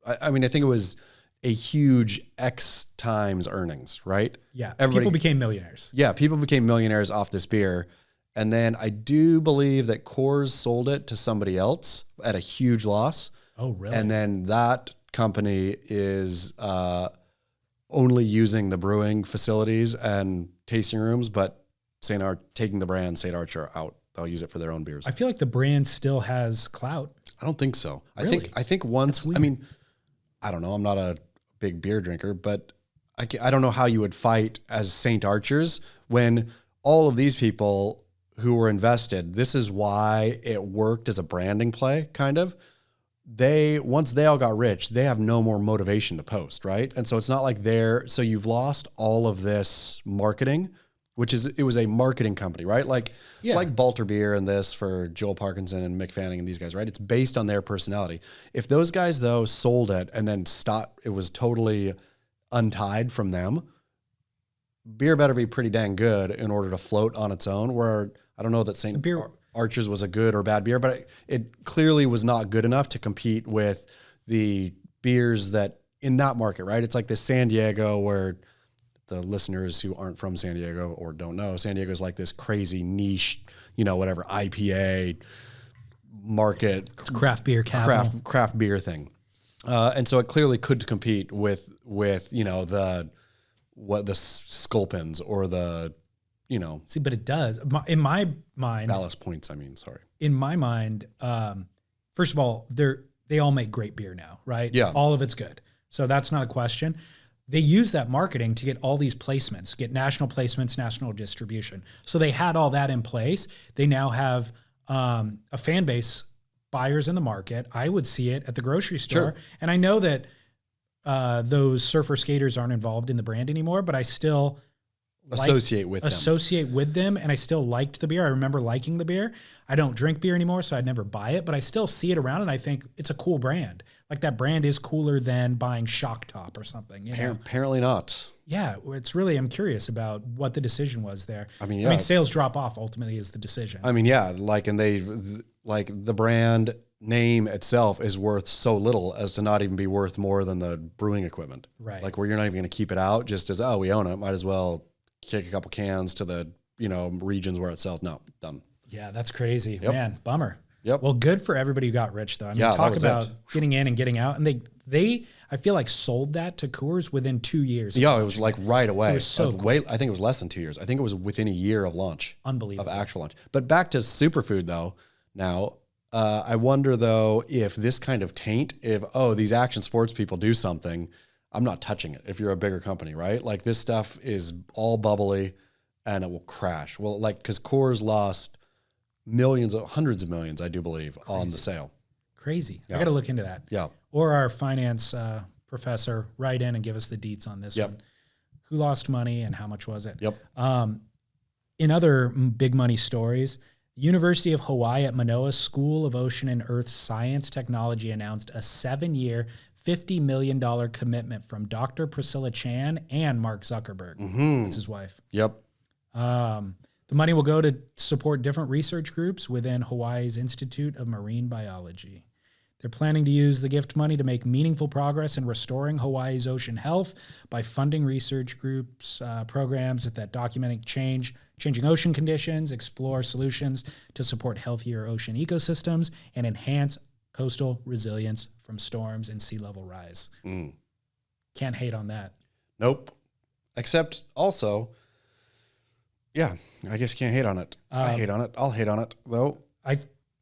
I think it was a huge X times earnings, right? Yeah. People became millionaires. Yeah. People became millionaires off this beer. And then I do believe that Coors sold it to somebody else at a huge loss. Oh, really? And then that company is only using the brewing facilities and tasting rooms, but taking the brand St. Archer out. They'll use it for their own beers. I feel like the brand still has clout. I don't think so. Really? I think once, I don't know. I'm not a big beer drinker, but I don't know how you would fight as St. Archers when all of these people who were invested, this is why it worked as a branding play, kind of. Once they all got rich, they have no more motivation to post, right? And so it's not like so you've lost all of this marketing, it was a marketing company, right? Like Balter Beer and this for Joel Parkinson and Mick Fanning and these guys, right? It's based on their personality. If those guys though sold it and then it was totally untied from them, beer better be pretty dang good in order to float on its own. Where I don't know that St. Archer's was a good or bad beer, but it clearly was not good enough to compete with the beers that in that market, right? It's like this San Diego where the listeners who aren't from San Diego or don't know, San Diego is like this crazy niche, whatever IPA market, it's craft beer capital, craft beer thing. And so it clearly could compete with the Sculpins or the, See, but it does. In my mind, Ballast Points. Sorry. In my mind, first of all, they all make great beer now, right? Yeah. All of it's good. So that's not a question. They use that marketing to get all these placements, get national placements, national distribution. So they had all that in place. They now have a fan base, buyers in the market. I would see it at the grocery store. Sure. And I know that those surfer skaters aren't involved in the brand anymore, but I still associate with them, and I still liked the beer. I remember liking the beer. I don't drink beer anymore, so I'd never buy it, but I still see it around, and I think it's a cool brand. Like, that brand is cooler than buying Shock Top or something. Apparently not. Yeah, I'm curious about what the decision was there. I mean, sales drop off ultimately is the decision. The brand name itself is worth so little as to not even be worth more than the brewing equipment. Right. Like, where you're not even going to keep it out just as, we own it, might as well kick a couple cans to the, regions where it sells. No, done. Yeah, that's crazy. Yep. Man, bummer. Yep. Well, good for everybody who got rich, though. Talk about getting in and getting out. And they I feel like sold that to Coors within 2 years. Yeah, it was like right away. It was so cool. I think it was less than 2 years. I think it was within a year of launch. Unbelievable. Of actual launch. But back to superfood, though, now, I wonder, though, if this kind of taint, these action sports people do something, I'm not touching it if you're a bigger company, right? Like, this stuff is all bubbly and it will crash. Well, because Coors lost hundreds of millions, I do believe, on the sale. Crazy. Yeah. I got to look into that. Yeah. Or our finance professor, write in and give us the deets on this one. Who lost money and how much was it? Yep. In other big money stories, University of Hawaii at Manoa School of Ocean and Earth Science Technology announced a 7-year, $50 million commitment from Dr. Priscilla Chan and Mark Zuckerberg. Mm-hmm. That's his wife. Yep. The money will go to support different research groups within Hawaii's Institute of Marine Biology. They're planning to use the gift money to make meaningful progress in restoring Hawaii's ocean health by funding research groups, programs that document changing ocean conditions, explore solutions to support healthier ocean ecosystems, and enhance coastal resilience from storms and sea level rise. Can't hate on that. Nope. Except also, I guess you can't hate on it. I hate on it. I'll hate on it, though.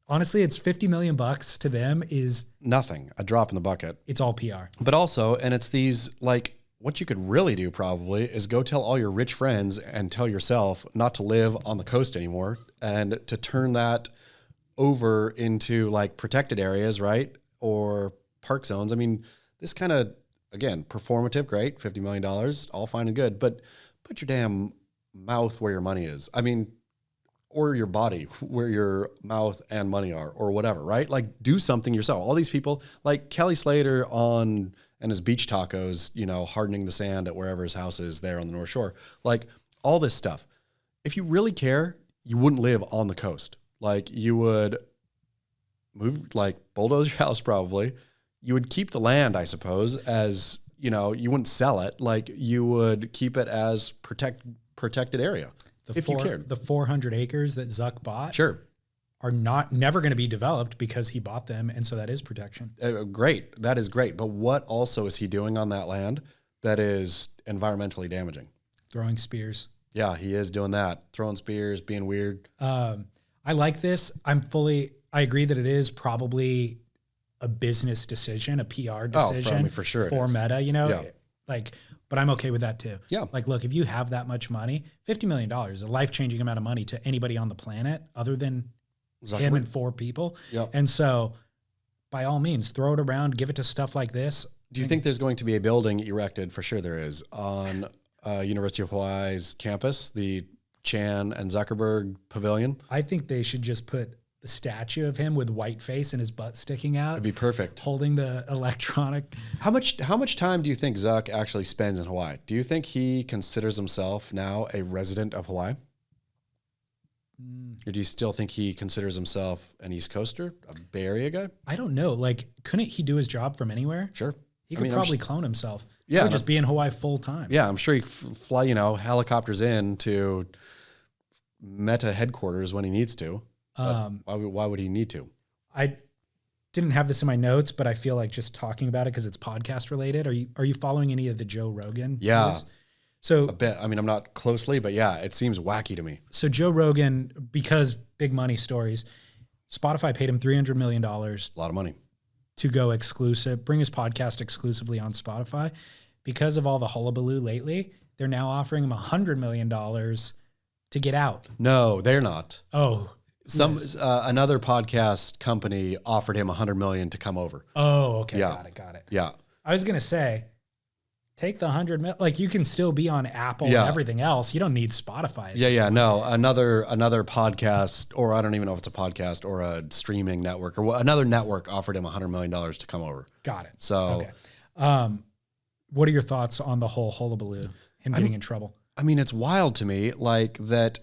Honestly, it's $50 million to them is Nothing, a drop in the bucket. it's all PR. But also, and it's these, like, what you could really do probably is go tell all your rich friends and tell yourself not to live on the coast anymore and to turn that over into like protected areas, right? Or park zones. I mean, this kind of, again, performative, great, $50 million, all fine and good, but put your damn mouth where your money is. I mean, or your body where your mouth and money are, or whatever, right? Like, do something yourself. All these people, like Kelly Slater and his beach tacos, you know, hardening the sand at wherever his house is there on the North Shore, like all this stuff. If you really care, you wouldn't live on the coast. Like, you would move, like, bulldoze your house probably. You would keep the land, I suppose, as, you know, you wouldn't sell it. Like, you would keep it as protected area. If you cared. The 400 acres that Zuck bought Sure. are never going to be developed because he bought them. And so that is protection. Great. That is great. But what also is he doing on that land that is environmentally damaging? Throwing spears. Yeah, he is doing that. Throwing spears, being weird. I like this. I agree that it is probably a business decision, a PR decision for sure for Meta, you know, Yeah. like, but I'm okay with that too. Yeah. Like, look, if you have that much money, $50 million is a life-changing amount of money to anybody on the planet other than him and 4 people. Yep. And so by all means, throw it around, give it to stuff like this. Do you think there's going to be a building erected? For sure there is, on University of Hawaii's campus, the Chan and Zuckerberg Pavilion. I think they should just put the statue of him with white face and his butt sticking out. It'd be perfect. Holding the electronic. How much time do you think Zuck actually spends in Hawaii? Do you think he considers himself now a resident of Hawaii? Or do you still think he considers himself an East Coaster, a Bay Area guy? I don't know. Like, couldn't he do his job from anywhere? Sure. He could probably clone himself. Yeah, He would just be in Hawaii full time. Yeah, I'm sure he fly, you know, helicopters in to Meta headquarters when he needs to. Why would he need to? I didn't have this in my notes, but I feel like just talking about it because it's podcast related. Are you following any of the Joe Rogan? Yeah. Videos? So A bit. I mean, I'm not closely, but yeah, it seems wacky to me. So Joe Rogan, because big money stories, Spotify paid him $300 million A lot of money. to go exclusive, bring his podcast exclusively on Spotify. Because of all the hullabaloo lately, they're now offering him $100 million to get out. No, they're not. Oh, Another podcast company offered him $100 million to come over. oh, okay, Yeah. got it. Yeah. I was gonna say, take the $100 million. Like, you can still be on Apple Yeah. and everything else. You don't need Spotify. Yeah. No, another podcast, or I don't even know if it's a podcast or a streaming network, or another network offered him $100 million to come over. Got it. So, Okay. What are your thoughts on the whole hullabaloo? Him getting in trouble? I mean, it's wild to me, like, that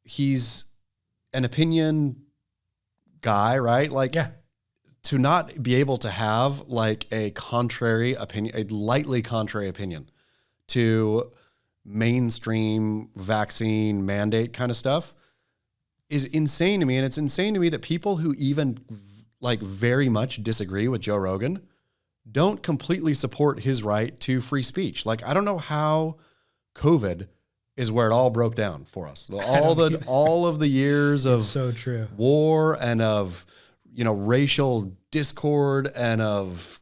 he's an opinion guy, right? Like, Yeah. to not be able to have like a contrary opinion, a lightly contrary opinion to mainstream vaccine mandate kind of stuff is insane to me. And it's insane to me that people who even like very much disagree with Joe Rogan don't completely support his right to free speech. Like, I don't know how COVID is where it all broke down for us. All of the years of So true. war and of, you know, racial discord and of,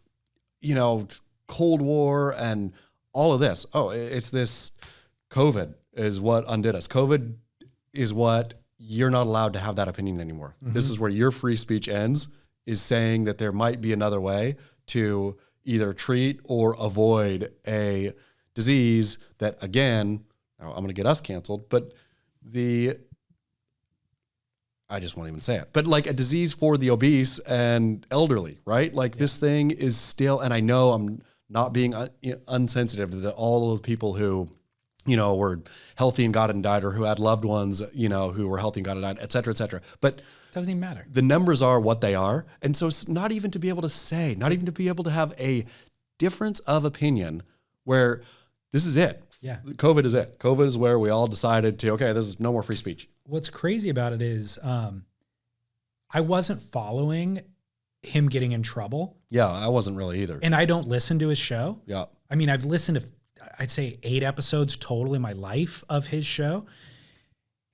you know, Cold War and all of this. Oh, it's this COVID is what undid us. COVID is what you're not allowed to have that opinion anymore. Mm-hmm. This is where your free speech ends, is saying that there might be another way to either treat or avoid a disease that, again, now I'm going to get us canceled, but I just won't even say it, but like a disease for the obese and elderly, right? Like, this thing is still, and I know I'm not being unsensitive to all of the people who, you know, were healthy and got it and died, or who had loved ones, you know, who were healthy and got it and died, et cetera, et cetera. But Doesn't even matter. the numbers are what they are. And so it's not even to be able to say, not even to be able to have a difference of opinion where this is it. Yeah. COVID is it. COVID is where we all decided to, okay, this is no more free speech. What's crazy about it is I wasn't following him getting in trouble, Yeah, I wasn't really either. and I don't listen to his show. Yeah. I mean, I've listened to, I'd say 8 episodes total in my life of his show.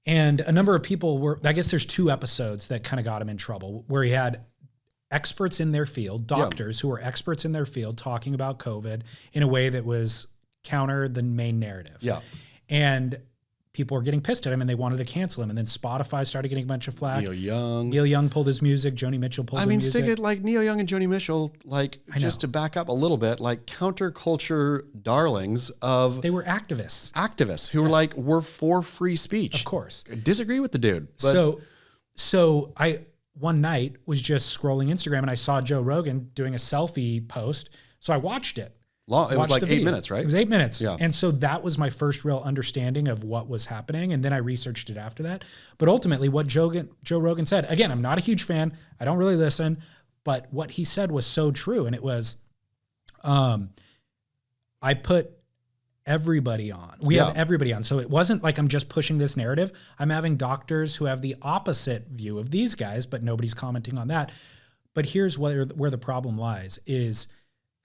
And a number of people were, I guess there's 2 episodes that kind of got him in trouble, where he had experts in their field, doctors who were experts in their field, talking about COVID in a way that was counter the main narrative. Yeah. And people were getting pissed at him and they wanted to cancel him. And then Spotify started getting a bunch of flack. Neil Young pulled his music. Joni Mitchell pulled his music. Stick it like Neil Young and Joni Mitchell, like just to back up a little bit, like counterculture darlings of. They were activists. Activists who were like, we're for free speech. Of course. I disagree with the dude. But So I one night was just scrolling Instagram and I saw Joe Rogan doing a selfie post. So I watched it. It was like 8 minutes, right? It was 8 minutes. Yeah. And so that was my first real understanding of what was happening. And then I researched it after that. But ultimately what Joe Rogan said, again, I'm not a huge fan. I don't really listen, but what he said was so true. And it was, I put everybody on. We have everybody on. So it wasn't like I'm just pushing this narrative. I'm having doctors who have the opposite view of these guys, but nobody's commenting on that. But here's where the problem lies is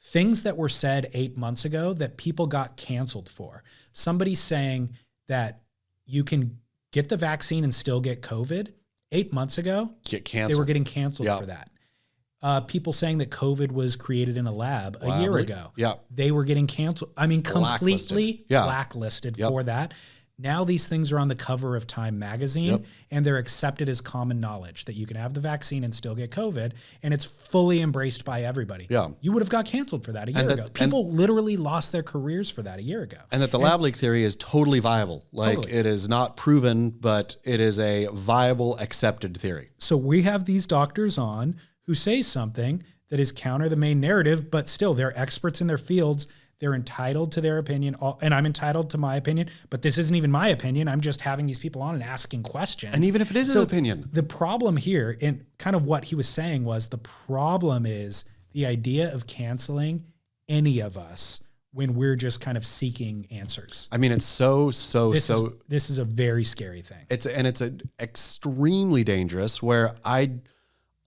things that were said 8 months ago that people got canceled for. Somebody saying that you can get the vaccine and still get COVID 8 months ago. Get canceled. They were getting canceled for that. People saying that COVID was created in a lab a year ago. Yeah. They were getting canceled. I mean, completely blacklisted Yep. for that. Now these things are on the cover of Time magazine and they're accepted as common knowledge that you can have the vaccine and still get COVID, and it's fully embraced by everybody. Yeah. You would have got canceled for that a year ago. People literally lost their careers for that a year ago. And that the lab leak theory is totally viable. Like it is not proven, but it is a viable, accepted theory. So we have these doctors on who say something that is counter the main narrative, but still they're experts in their fields. They're entitled to their opinion, and I'm entitled to my opinion, but this isn't even my opinion. I'm just having these people on and asking questions. And even if it is his opinion. The problem here, and kind of what he was saying was, the problem is the idea of canceling any of us when we're just kind of seeking answers. I mean, it's this is a very scary thing. It's extremely dangerous, where I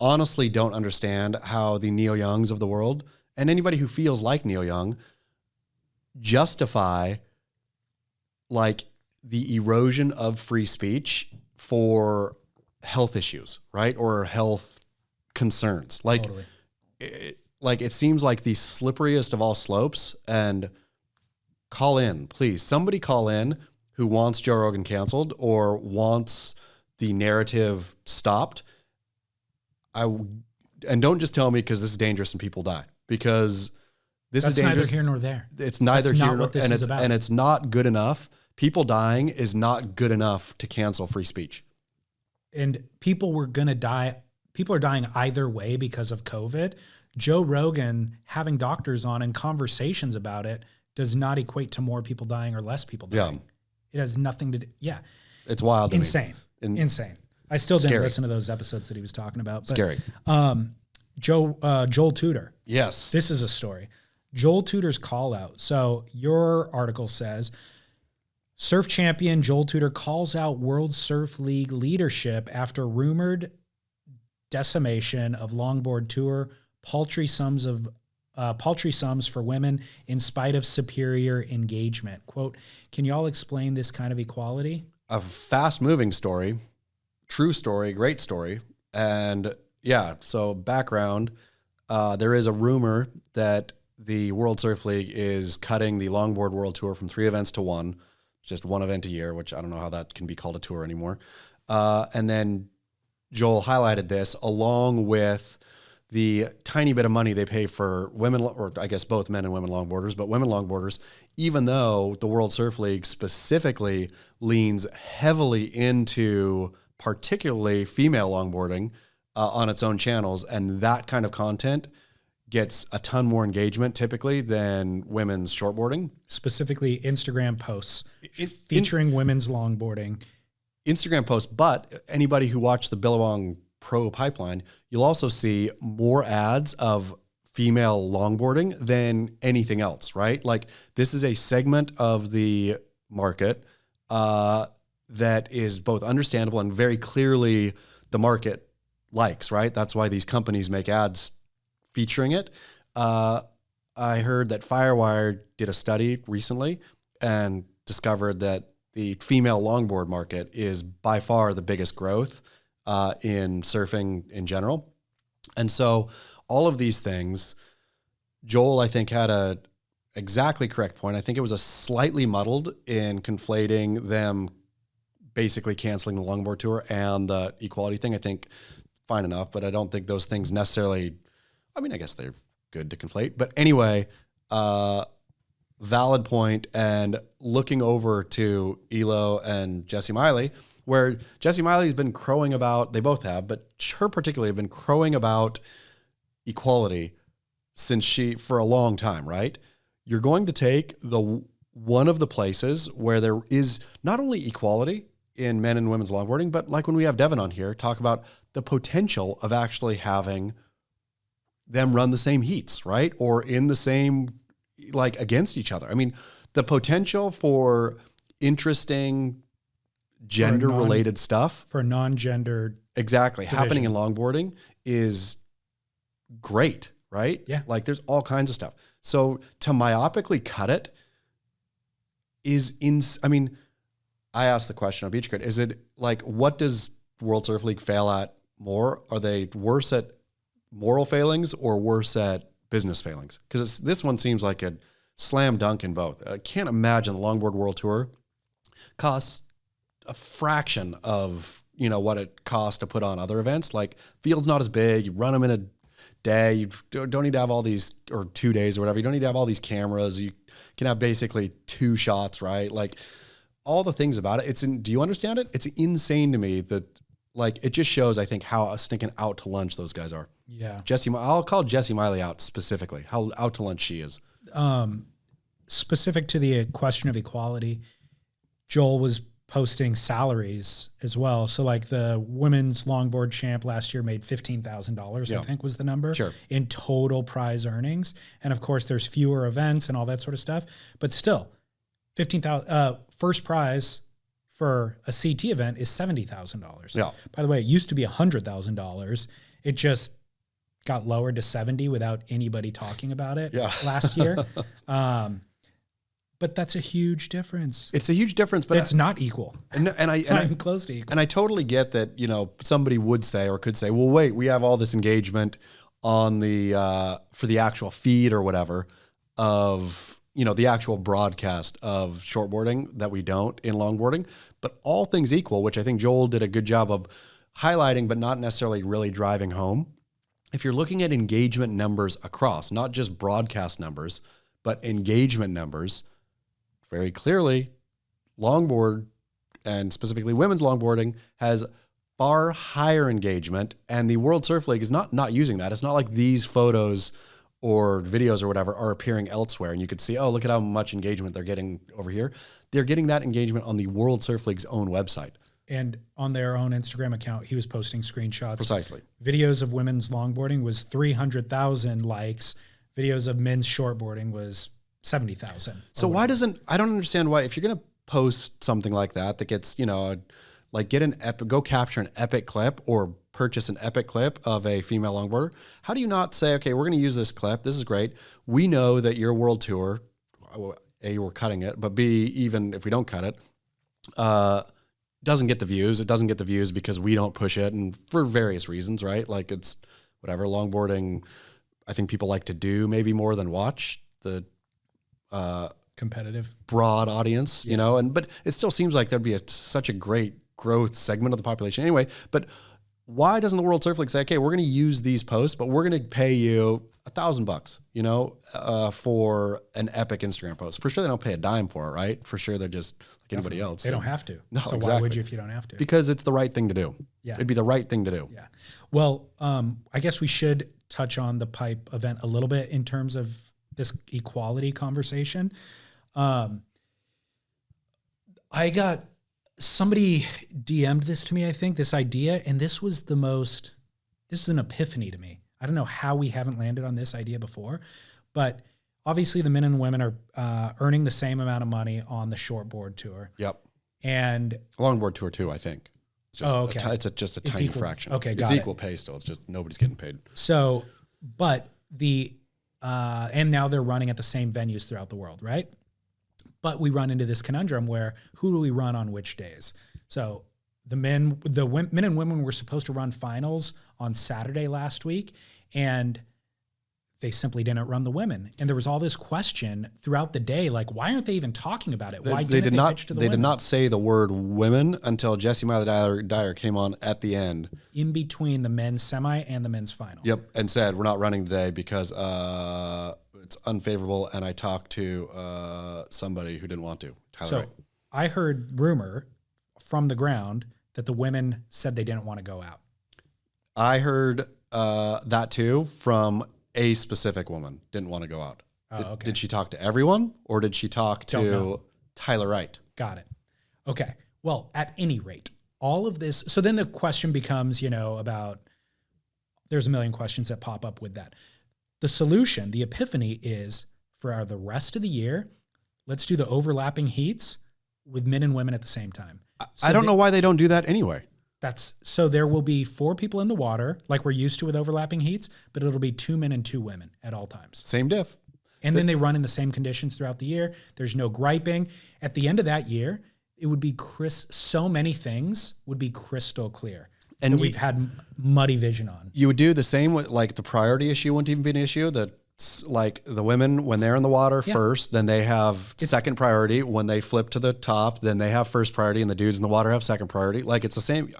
honestly don't understand how the Neil Youngs of the world and anybody who feels like Neil Young justify like the erosion of free speech for health issues, right? Or health concerns. Like, Totally. It seems like the slipperiest of all slopes. And call in, please. Somebody call in who wants Joe Rogan canceled or wants the narrative stopped. And don't just tell me because this is dangerous and people die, because That's is dangerous. Neither here nor there. It's neither That's here not nor what this is about. And it's not good enough. People dying is not good enough to cancel free speech. And people were going to die. People are dying either way because of COVID. Joe Rogan having doctors on and conversations about it does not equate to more people dying or less people dying. It has nothing to do. Yeah. It's wild to Insane. me. Insane. I still didn't Scary. listen to those episodes that he was talking about. But, Scary. Joel Tudor. Yes. This is a story. Joel Tudor's call out. So your article says, surf champion Joel Tudor calls out World Surf League leadership after rumored decimation of longboard tour, paltry sums for women in spite of superior engagement. Quote, can y'all explain this kind of equality? A fast moving story, true story, great story. And yeah, so background, there is a rumor that the World Surf League is cutting the longboard world tour from 3 events to 1, just 1 event a year, which I don't know how that can be called a tour anymore. And then Joel highlighted this along with the tiny bit of money they pay for women, or I guess both men and women longboarders, but women longboarders, even though the World Surf League specifically leans heavily into particularly female longboarding on its own channels. And that kind of content gets a ton more engagement typically than women's shortboarding. Specifically Instagram posts featuring women's longboarding. Instagram posts, but anybody who watched the Billabong Pro Pipeline, you'll also see more ads of female longboarding than anything else, right? Like this is a segment of the market that is both understandable and very clearly the market likes, right? That's why these companies make ads featuring it. I heard that Firewire did a study recently and discovered that the female longboard market is by far the biggest growth in surfing in general. And so all of these things, Joel, I think, had a exactly correct point. I think it was a slightly muddled in conflating them basically canceling the longboard tour and the equality thing. I think fine enough, but I don't think those things necessarily, I mean, I guess they're good to conflate. But anyway, valid point. And looking over to Elo and Jessie Miley, where Jessie Miley has been crowing about, they both have, but her particularly have been crowing about equality for a long time, right? You're going to take one of the places where there is not only equality in men and women's longboarding, but like when we have Devin on here, talk about the potential of actually having them run the same heats, right? Or in the same, like against each other. I mean, the potential for interesting gender-related stuff. For non-gendered. Exactly. division. Happening in longboarding is great, right? Yeah. Like there's all kinds of stuff. So to myopically cut it I mean, I asked the question on Beach Grit, is it like, what does World Surf League fail at more? Are they worse at moral failings or worse at business failings? Because this one seems like a slam dunk in both. I can't imagine the Longboard World Tour costs a fraction of, what it costs to put on other events. Like field's not as big. You run them in a day. You don't need to have all these, or 2 days or whatever. You don't need to have all these cameras. You can have basically 2 shots, right? Like all the things about it. Do you understand it? It's insane to me that like, it just shows, I think, how stinking out to lunch those guys are. Yeah. I'll call Jessie Miley out specifically, how out to lunch she is. Specific to the question of equality, Joel was posting salaries as well. So like the women's longboard champ last year made $15,000, Yeah. I think was the number, Sure. in total prize earnings. And of course there's fewer events and all that sort of stuff, but still $15,000, first prize for a CT event is $70,000. Yeah. By the way, it used to be $100,000. It just got lowered to 70 without anybody talking about it last year. But that's a huge difference. It's a huge difference, but it's not equal. It's not even close to equal. And I totally get that, somebody would say or could say, well, wait, we have all this engagement on for the actual feed or whatever of, the actual broadcast of shortboarding that we don't in longboarding. But all things equal, which I think Joel did a good job of highlighting, but not necessarily really driving home. If you're looking at engagement numbers across, not just broadcast numbers, but engagement numbers, very clearly, longboard and specifically women's longboarding has far higher engagement, and the World Surf League is not using that. It's not like these photos or videos or whatever are appearing elsewhere, and you could see, oh, look at how much engagement they're getting over here. They're getting that engagement on the World Surf League's own website. And on their own Instagram account, he was posting screenshots. Precisely. Videos of women's longboarding was 300,000 likes. Videos of men's shortboarding was 70,000. So I don't understand why, if you're going to post something like that gets, like go capture an epic clip or purchase an epic clip of a female longboarder. How do you not say, okay, we're going to use this clip. This is great. We know that your world tour, A, we're cutting it, but B, even if we don't cut it, doesn't get the views. It doesn't get the views because we don't push it, and for various reasons, right? Like it's whatever. Longboarding, I think people like to do maybe more than watch the competitive broad audience, but it still seems like there'd be such a great growth segment of the population anyway. But why doesn't the World Surf League say, okay, we're going to use these posts, but we're going to pay you $1,000, for an epic Instagram post? For sure, they don't pay a dime for it, right? For sure, they're just like anybody else. They don't have to. No, so exactly. Why would you if you don't have to? Because it's the right thing to do. Yeah. It'd be the right thing to do. Yeah. Well, I guess we should touch on the pipe event a little bit in terms of this equality conversation. Somebody DM'd this to me, I think, this idea, and this was an epiphany to me. I don't know how we haven't landed on this idea before, but obviously the men and women are earning the same amount of money on the shortboard tour. Yep. And longboard tour too, I think. It's just it's a tiny equal. fraction. Okay, got it's it. equal pay still. It's just nobody's getting paid. So, but and now they're running at the same venues throughout the world, right? But we run into this conundrum where who do we run on which days? So the men and women were supposed to run finals on Saturday last week, and they simply didn't run the women. And there was all this question throughout the day, like, why aren't they even talking about it? Why didn't they pitch to the women? They did not say the word women until Jesse Miley Dyer came on at the end. In between the men's semi and the men's final. Yep, and said, we're not running today because it's unfavorable, and I talked to somebody who didn't want to. Tyler So Wright. I heard rumor from the ground that the women said they didn't want to go out. I heard that too from a specific woman. Didn't want to go out. Okay. Did she talk to everyone, or did she talk Don't to know. Tyler Wright? Got it. Okay. Well, at any rate, all of this. So then the question becomes, about there's a million questions that pop up with that. The solution, the epiphany is for the rest of the year, let's do the overlapping heats with men and women at the same time. I don't know why they don't do that anyway. So there will be 4 people in the water, like we're used to with overlapping heats, but it'll be 2 men and 2 women at all times. Same diff. And then they run in the same conditions throughout the year. There's no griping. At the end of that year, it would be so many things would be crystal clear. And we've had muddy vision on. You would do the same with, like, the priority issue wouldn't even be an issue. Like the women, when they're in the water first, then they have second priority. When they flip to the top, then they have first priority, and the dudes in the water have second priority. Like, it's the same.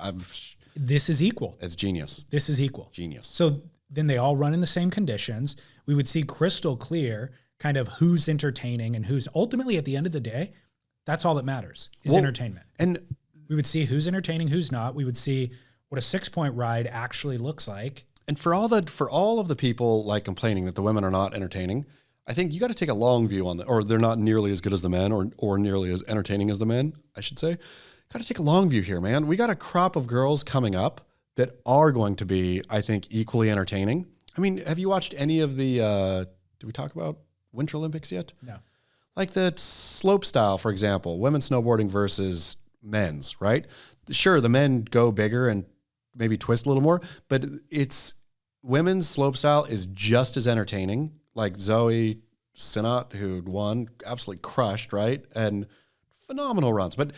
This is equal. It's genius. This is equal. Genius. So then they all run in the same conditions. We would see crystal clear kind of who's entertaining and who's ultimately, at the end of the day, that's all that matters is entertainment. And we would see who's entertaining, who's not. We would see what a 6-point ride actually looks like. And for all of the people like complaining that the women are not entertaining, I think you got to take a long view on or they're not nearly as good as the men, or nearly as entertaining as the men, I should say. Got to take a long view here, man. We got a crop of girls coming up that are going to be, I think, equally entertaining. I mean, have you watched any of the? Did we talk about Winter Olympics yet? No. Like the slope style, for example, women's snowboarding versus men's, right? Sure, the men go bigger and maybe twist a little more, but it's women's slope style is just as entertaining. Like Zoe Sinnott, who won, absolutely crushed, right? And phenomenal runs. But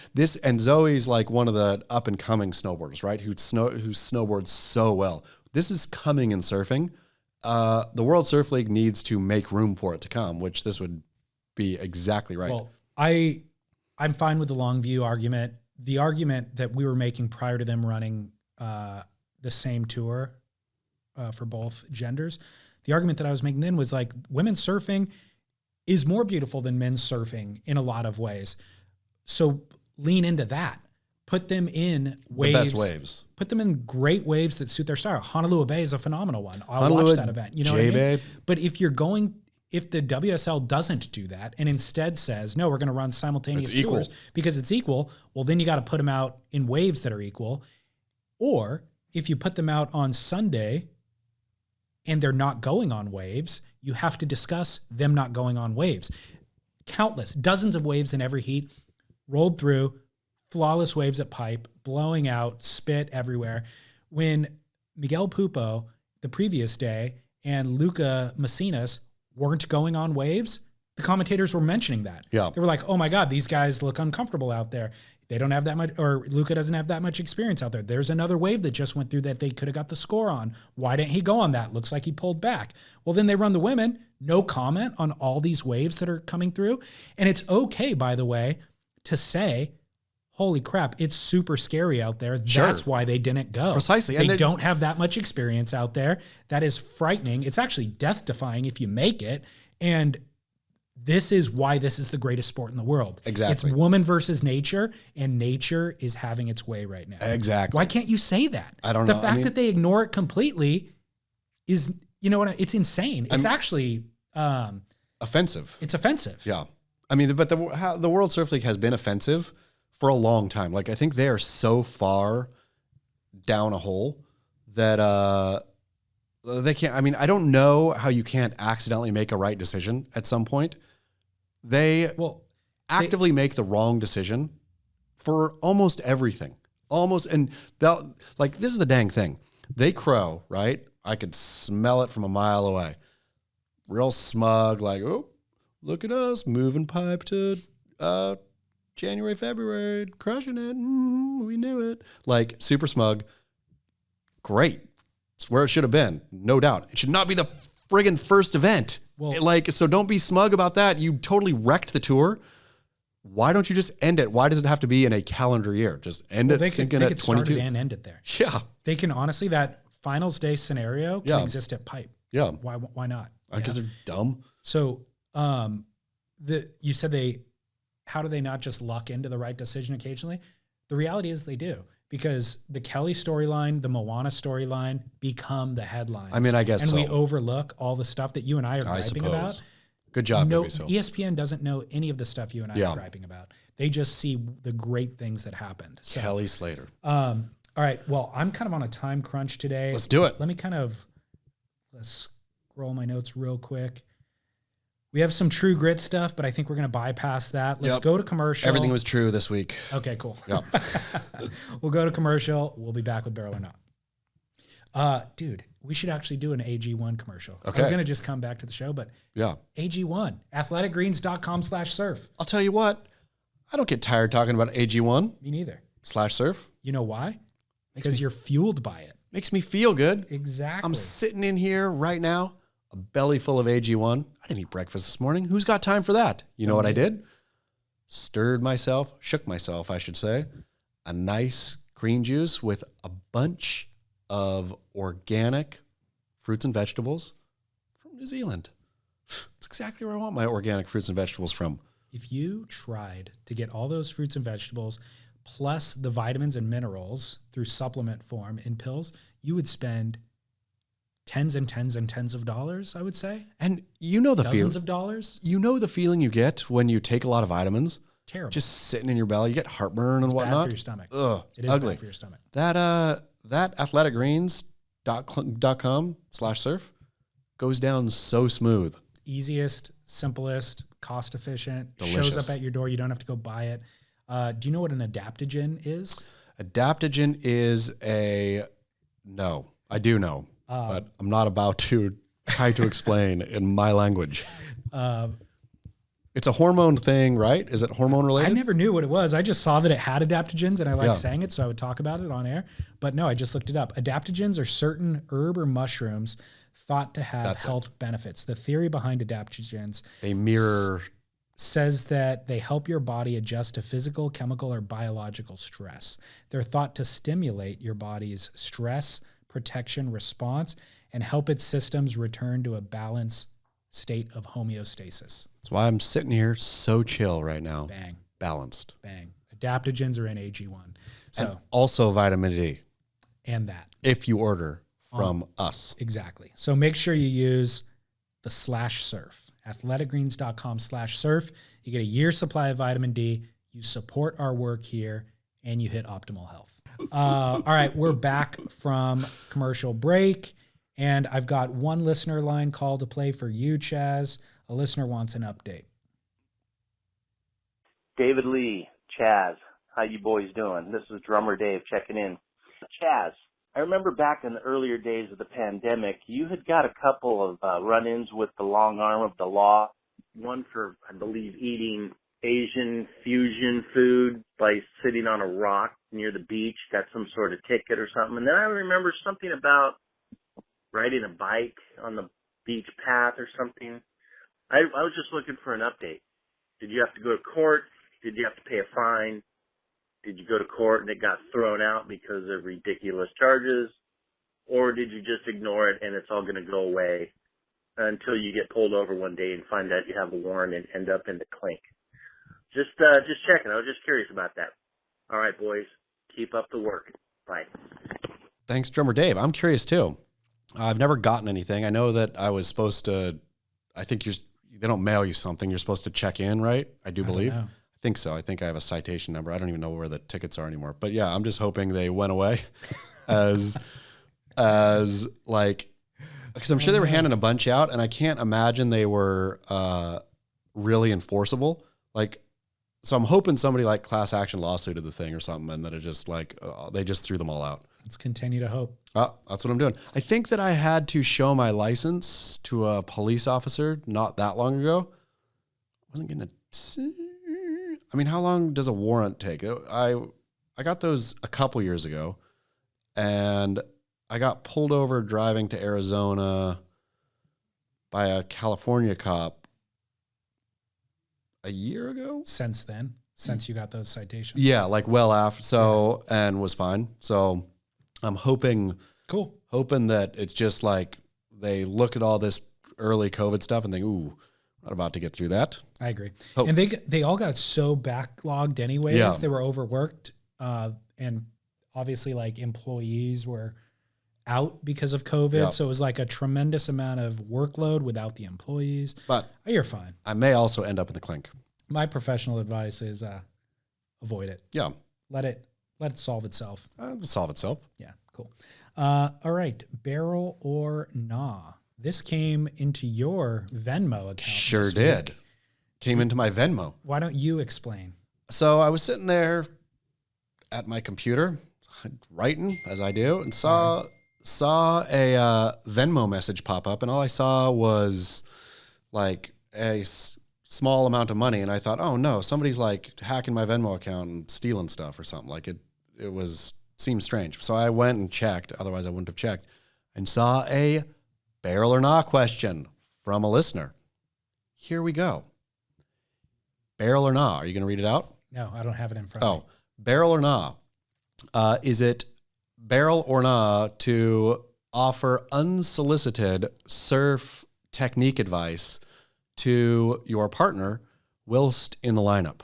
Zoe's like one of the up and coming snowboarders, right? Who snowboards so well. This is coming in surfing. The World Surf League needs to make room for it to come, which this would be exactly right. Well, I'm fine with the long view argument. The argument that we were making prior to them running the same tour for both genders, the argument that I was making then was like women's surfing is more beautiful than men's surfing in a lot of ways. So lean into that. Put them in waves. The best waves. Put them in great waves that suit their style. Honolulu Bay is a phenomenal one. I'll watch that event. You know what I mean? J-Babe. But if the WSL doesn't do that and instead says, no, we're going to run simultaneous tours because it's equal, well, then you got to put them out in waves that are equal. Or if you put them out on Sunday and they're not going on waves, you have to discuss them not going on waves. Countless, dozens of waves in every heat, rolled through, flawless waves at pipe, blowing out, spit everywhere. When Miguel Pupo, the previous day, and Luca Macinas weren't going on waves, the commentators were mentioning that. Yeah. They were like, oh my God, these guys look uncomfortable out there. They don't have that much, or Luca doesn't have that much experience out there. There's another wave that just went through that they could have got the score on. Why didn't he go on that? Looks like he pulled back. Well, then they run the women, no comment on all these waves that are coming through. And it's okay, by the way, to say, holy crap, it's super scary out there. Sure. That's why they didn't go. Precisely. They And don't have that much experience out there. That is frightening. It's actually death-defying if you make it. And this is why this is the greatest sport in the world. Exactly. It's woman versus nature, and nature is having its way right now. Exactly. Why can't you say that? I don't know. The fact that they ignore it completely is, you know what? It's insane. It's actually offensive. It's offensive. Yeah. I mean, but the World Surf League has been offensive for a long time. Like, I think they are so far down a hole that they can't. I mean, I don't know how you can't accidentally make a right decision at some point. They actively make the wrong decision for almost everything. And like, this is the dang thing. They crow, right? I could smell it from a mile away. Real smug, like, oh, look at us moving pipe to January, February, crushing it. We knew it. Like, super smug. Great. It's where it should have been. No doubt. It should not be the friggin' first event. Well, So don't be smug about that. You totally wrecked the tour. Why don't you just end it? Why does it have to be in a calendar year? Just end it stinking at 22. Start it and end it there. Yeah. They can honestly, that finals day scenario can exist at Pipe. Yeah. Why not? Because they're dumb. So, you said how do they not just luck into the right decision occasionally? The reality is they do, because the Kelly storyline, the Moana storyline become the headlines. I mean, I guess and we overlook all the stuff that you and I are griping about. Good job. No, ESPN doesn't know any of the stuff you and I are griping about. They just see the great things that happened. So, Kelly Slater. all right. Well, I'm kind of on a time crunch today. Let's do it. Let me let's scroll my notes real quick. We have some True Grit stuff, but I think we're going to bypass that. Let's go to commercial. Everything was true this week. Okay, cool. Yep. We'll go to commercial. We'll be back with Barrel or Not. Dude, we should actually do an AG1 commercial. Okay. We're going to just come back to the show, but AG1, athleticgreens.com/surf. I'll tell you what, I don't get tired talking about AG1. Me neither. /surf. You know why? Because you're fueled by it. Makes me feel good. Exactly. I'm sitting in here right now, a belly full of AG1. I didn't eat breakfast this morning. Who's got time for that? You know what I did? Shook myself, I should say. A nice green juice with a bunch of organic fruits and vegetables from New Zealand. It's exactly where I want my organic fruits and vegetables from. If you tried to get all those fruits and vegetables plus the vitamins and minerals through supplement form in pills, you would spend tens and tens and tens of dollars, I would say. And you know the feeling. Dozens of dollars. You know the feeling you get when you take a lot of vitamins? Terrible. Just sitting in your belly. You get heartburn and whatnot. Bad for your stomach. Ugh, it is ugly. bad for your stomach. That athleticgreens.com/surf goes down so smooth. Easiest, simplest, cost efficient. Delicious. Shows up at your door. You don't have to go buy it. Do you know what an adaptogen is? Adaptogen is no, I do know, but I'm not about to try to explain in my language. It's a hormone thing, right? Is it hormone related? I never knew what it was. I just saw that it had adaptogens and I liked saying it, so I would talk about it on air. But no, I just looked it up. Adaptogens are certain herb or mushrooms thought to have health benefits. The theory behind adaptogens says that they help your body adjust to physical, chemical, or biological stress. They're thought to stimulate your body's stress protection response and help its systems return to a balanced state of homeostasis. That's why I'm sitting here so chill right now. Bang. Balanced. Bang. Adaptogens are in AG1. So and also vitamin D. And that. If you order from us. Exactly. So make sure you use the /surf. athleticgreens.com/surf. You get a year's supply of vitamin D. You support our work here and you hit optimal health. All right. We're back from commercial break. And I've got one listener line call to play for you, Chaz. A listener wants an update. David Lee, Chaz, how you boys doing? This is Drummer Dave checking in. Chaz, I remember back in the earlier days of the pandemic, you had got a couple of run-ins with the long arm of the law. One for, I believe, eating Asian fusion food by sitting on a rock near the beach, got some sort of ticket or something. And then I remember something about riding a bike on the beach path or something. I was just looking for an update. Did you have to go to court? Did you have to pay a fine? Did you go to court and it got thrown out because of ridiculous charges? Or did you just ignore it and it's all going to go away until you get pulled over one day and find out you have a warrant and end up in the clink? Just checking. I was just curious about that. All right, boys. Keep up the work. Bye. Thanks, Drummer Dave. I'm curious too. I've never gotten anything. I know that I was supposed to, I think they don't mail you something. You're supposed to check in, right? I believe. I think so. I think I have a citation number. I don't even know where the tickets are anymore. But yeah, I'm just hoping they went away as like, because I'm sure they were handing a bunch out and I can't imagine they were really enforceable. Like, so I'm hoping somebody like class action lawsuited the thing or something and that it just like, they just threw them all out. Let's continue to hope. Oh, that's what I'm doing. I think that I had to show my license to a police officer not that long ago. I wasn't getting I mean, how long does a warrant take? I got those a couple years ago, and I got pulled over driving to Arizona by a California cop a year ago. Since then, since you got those citations. Yeah, like well after. So, and was fine. So I'm hoping that it's just like they look at all this early COVID stuff and think, ooh, not about to get through that. I agree. Hope. And they all got so backlogged anyways. Yeah. They were overworked. And obviously like employees were out because of COVID. Yeah. So it was like a tremendous amount of workload without the employees. But you're fine. I may also end up in the clink. My professional advice is avoid it. Yeah. Let it solve itself. It'll solve itself. Yeah, cool. All right, barrel or nah. This came into your Venmo account. Sure this did. week. Came into my Venmo. Why don't you explain? So I was sitting there at my computer, writing as I do, and saw a Venmo message pop up, and all I saw was like a small amount of money, and I thought, oh no, somebody's like hacking my Venmo account and stealing stuff or something. Like it seemed strange. So I went and checked, otherwise I wouldn't have checked, and saw a barrel or nah question from a listener. Here we go. Barrel or nah. Are you going to read it out? No, I don't have it in front of me. Barrel or nah. Is it barrel or nah to offer unsolicited surf technique advice to your partner whilst in the lineup?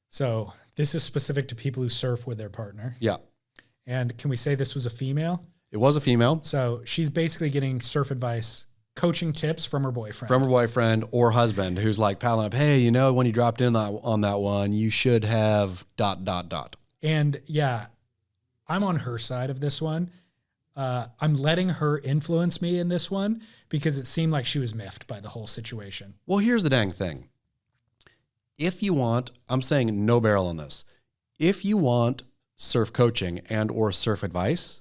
So this is specific to people who surf with their partner. Yeah. And can we say this was a female? It was a female. So she's basically getting surf advice, coaching tips from her boyfriend. From her boyfriend or husband who's like palling up, hey, you know, when you dropped in on that one, you should have ... And yeah, I'm on her side of this one. I'm letting her influence me in this one because it seemed like she was miffed by the whole situation. Well, here's the dang thing. If you want, I'm saying no barrel on this. If you want surf coaching and or surf advice,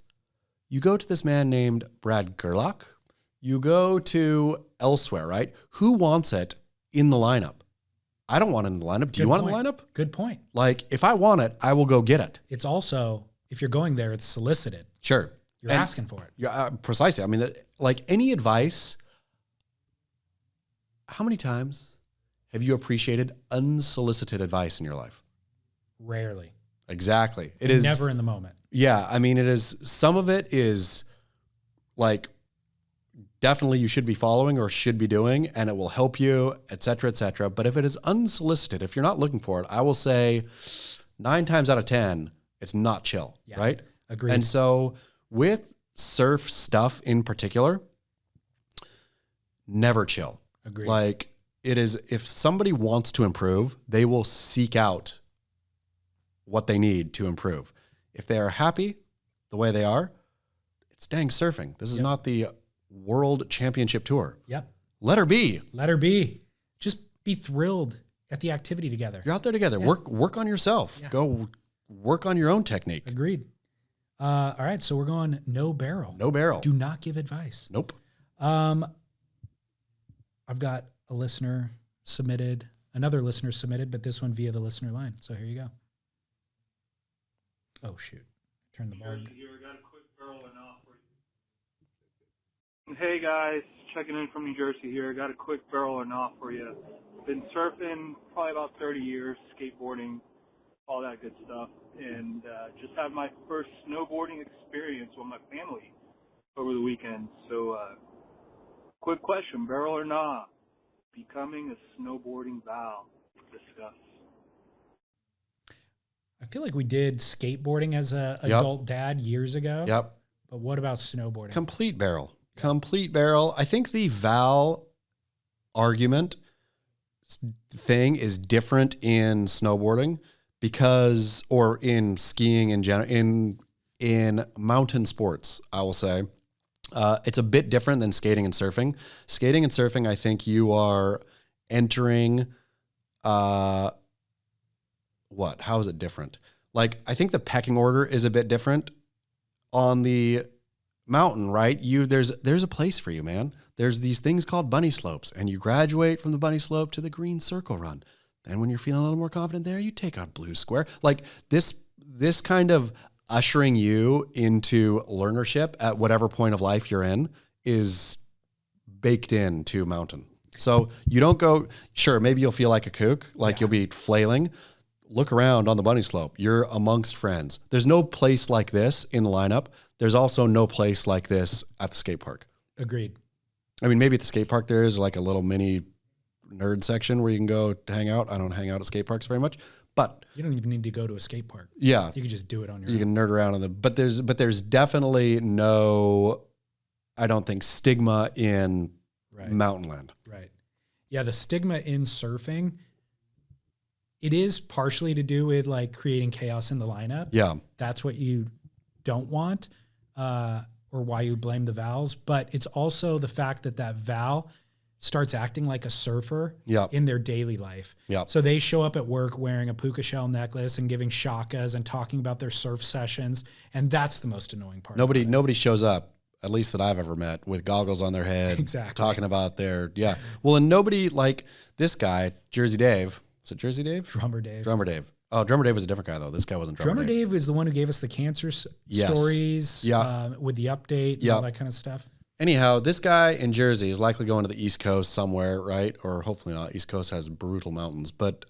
you go to this man named Brad Gerlach. You go to elsewhere, right? Who wants it in the lineup? I don't want it in the lineup. Do you want it in the lineup? Good point. Like, if I want it, I will go get it. It's also, if you're going there, it's solicited. Sure. You're asking for it. Yeah, precisely. I mean, like any advice, how many times have you appreciated unsolicited advice in your life? Rarely. Exactly. It is never in the moment. Yeah. I mean, it is, some of it is like, definitely you should be following or should be doing, and it will help you, et cetera, et cetera. But if it is unsolicited, if you're not looking for it, I will say 9 times out of 10, it's not chill, right? Agreed. And so with surf stuff in particular, never chill. Agreed. Like it is, if somebody wants to improve, they will seek out what they need to improve. If they are happy the way they are, it's dang surfing. This is not the World Championship Tour. Yep. Let her be. Let her be. Just be thrilled at the activity together. You're out there together. Yeah. Work on yourself. Yeah. Go work on your own technique. Agreed. All right, so we're going no barrel. No barrel. Do not give advice. Nope. I've got a listener submitted, another listener submitted, but this one via the listener line. So here you go. Oh shoot! Turn the volume. Hey guys, checking in from New Jersey here. Got a quick barrel or not for you. Been surfing probably about 30 years, skateboarding, all that good stuff, and just had my first snowboarding experience with my family over the weekend. So, quick question, barrel or nah? Becoming a snowboarding Val. Discuss. I feel like we did skateboarding as a adult dad years ago. Yep. But what about snowboarding? Complete barrel. Complete barrel. I think the Val argument thing is different in snowboarding because, or in skiing in general, in mountain sports, I will say, it's a bit different than skating and surfing. Skating and surfing, I think you are entering, How is it different? Like, I think the pecking order is a bit different on the mountain, right? There's a place for you, man. There's these things called bunny slopes, and you graduate from the bunny slope to the green circle run. Then when you're feeling a little more confident there, you take out blue square. Like this kind of ushering you into learnership at whatever point of life you're in is baked into mountain. So you don't go, sure, maybe you'll feel like a kook, like you'll be flailing. Look around on the bunny slope. You're amongst friends. There's no place like this in the lineup. There's also no place like this at the skate park. Agreed. I mean, maybe at the skate park there is like a little mini nerd section where you can go to hang out. I don't hang out at skate parks very much, but you don't even need to go to a skate park. Yeah, you can just do it on your own. You can nerd around on but there's definitely no, I don't think, stigma in mountain land. Right. Yeah, the stigma in surfing, it is partially to do with like creating chaos in the lineup. Yeah, that's what you don't want, or why you blame the vowels. But it's also the fact that vowel starts acting like a surfer in their daily life. So they show up at work wearing a puka shell necklace and giving shakas and talking about their surf sessions. And that's the most annoying part. Nobody shows up, at least that I've ever met, with goggles on their head, talking about their, Well, and nobody like this guy, Jersey Dave. Is it Jersey Dave? Drummer Dave. Drummer Dave. Oh, Drummer Dave was a different guy though. This guy wasn't Drummer Dave. Dave is the one who gave us the cancer stories with the update and all that kind of stuff. Anyhow, this guy in Jersey is likely going to the East Coast somewhere, right? Or hopefully not. East Coast has brutal mountains, but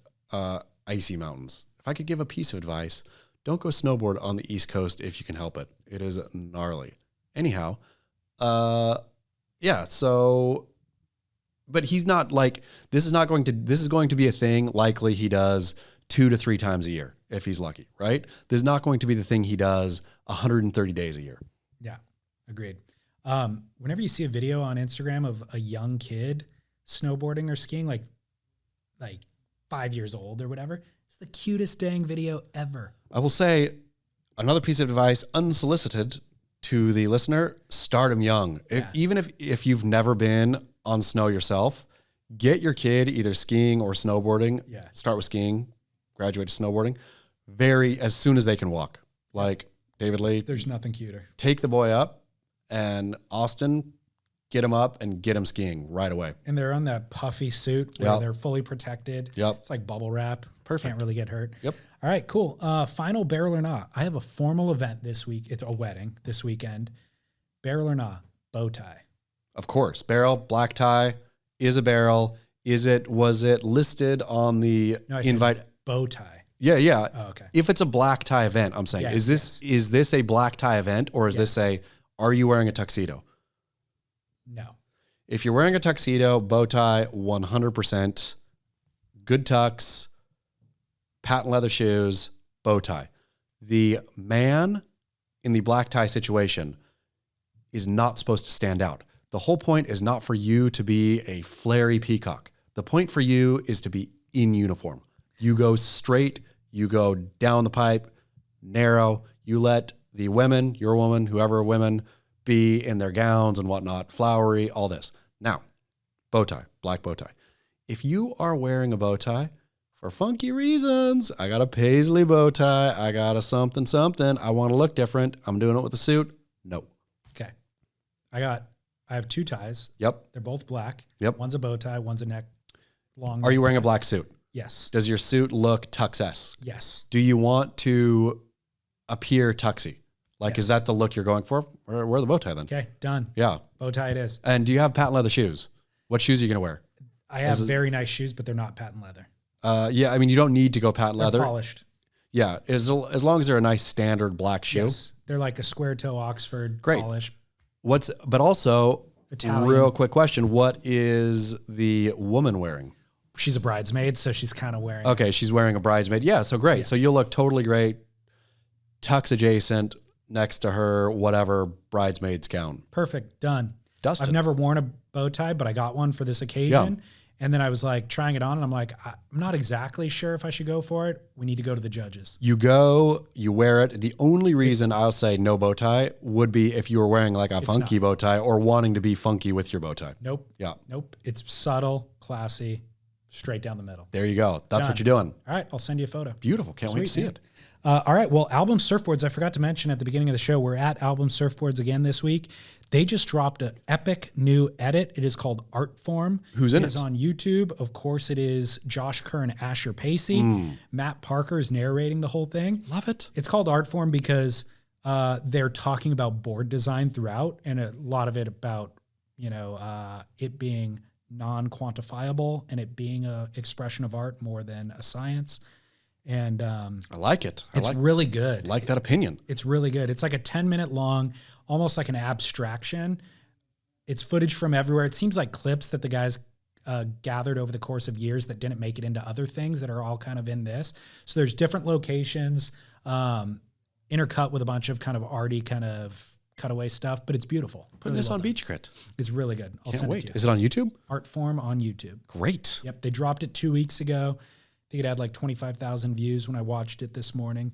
icy mountains. If I could give a piece of advice, don't go snowboard on the East Coast if you can help it. It is gnarly. Anyhow, so, but he's not like, this is going to be a thing likely he does 2 to 3 times a year if he's lucky, right? This is not going to be the thing he does 130 days a year. Yeah, agreed. Whenever you see a video on Instagram of a young kid snowboarding or skiing, like 5 years old or whatever, it's the cutest dang video ever. I will say another piece of advice, unsolicited to the listener, start them young. Even if you've never been on snow yourself, get your kid either skiing or snowboarding. Start with skiing, graduate to snowboarding as soon as they can walk. Like David Lee. There's nothing cuter. Take the boy up. And Austin, get him up and get him skiing right away. And they're on that puffy suit where they're fully protected. It's like bubble wrap. Perfect. Can't really get hurt. Yep. All right, cool. Final barrel or not. I have a formal event this week. It's a wedding this weekend. Barrel or not, bow tie. Of course. Barrel, black tie, is a barrel. Was it listed on the invite? Said bow tie. Yeah. Oh, okay. If it's a black tie event, I'm saying, is this a black tie event or is this are you wearing a tuxedo? No. If you're wearing a tuxedo, bow tie, 100%, good tux, patent leather shoes, bow tie. The man in the black tie situation is not supposed to stand out. The whole point is not for you to be a flary peacock. The point for you is to be in uniform. You go straight, you go down the pipe, narrow, you let the women, your woman, whoever women, be in their gowns and whatnot, flowery, all this. Now, bow tie, black bow tie. If you are wearing a bow tie for funky reasons, I got a paisley bow tie, I got a something, I want to look different, I'm doing it with a suit. No. Okay. I have 2 ties. Yep. They're both black. Yep. One's a bow tie, one's a neck long. Are you wearing a black suit? Yes. Does your suit look tux-esque? Yes. Do you want to appear tuxy? Like, is that the look you're going for? Wear the bow tie then. Okay, done. Yeah. Bow tie it is. And do you have patent leather shoes? What shoes are you going to wear? I have very nice shoes, but they're not patent leather. Yeah, I mean, you don't need to go patent leather. They're polished. Yeah, as long as they're a nice standard black shoe. Yes, they're like a square toe Oxford polish. But also, Italian. Real quick question, what is the woman wearing? She's a bridesmaid, so she's kind of wearing. Okay, she's wearing a bridesmaid. Yeah, so great. Yeah. So you'll look totally great, tux adjacent, next to her, whatever bridesmaid's gown. Perfect. Done. Dustin. I've never worn a bow tie, but I got one for this occasion. Yeah. And then I was like trying it on and I'm like, I'm not exactly sure if I should go for it. We need to go to the judges. You go, you wear it. The only reason I'll say no bow tie would be if you were wearing like a funky bow tie or wanting to be funky with your bow tie. Nope. Yeah. Nope. It's subtle, classy, straight down the middle. There you go. That's what you're doing. All right. I'll send you a photo. Beautiful. Can't wait to see it. All right. Well, Album Surfboards, I forgot to mention at the beginning of the show, we're at Album Surfboards again this week. They just dropped an epic new edit. It is called Art Form. Who's in it? It's on YouTube. Of course, it is Josh Kerr and Asher Pacey. Matt Parker is narrating the whole thing. Love it. It's called Art Form because they're talking about board design throughout, and a lot of it about, it being non-quantifiable and it being a expression of art more than a science. And I like it. It's really good. Like that opinion. It's really good. It's like a 10-minute long, almost like an abstraction. It's footage from everywhere. It seems like clips that the guys gathered over the course of years that didn't make it into other things that are all kind of in this. So there's different locations, intercut with a bunch of kind of arty kind of cutaway stuff, but it's beautiful. Putting this on Beach Crit. It's really good. I'll Can't send wait. it to you. Is it on YouTube? Art Form on YouTube. Great. Yep. They dropped it 2 weeks ago. I think it had like 25,000 views when I watched it this morning.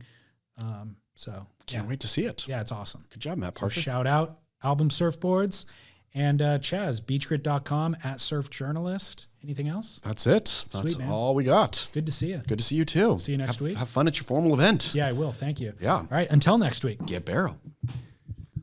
Can't wait to see it. Yeah, it's awesome. Good job, Matt So Parker. shout out Album Surfboards and Chaz, beachgrit.com @surfjournalist. Anything else? That's it. That's Sweet, man. all we got. Good to see you. Good to see you too. See you next week. Have fun at your formal event. Yeah, I will. Thank you. Yeah. All right. Until next week. Get barrel.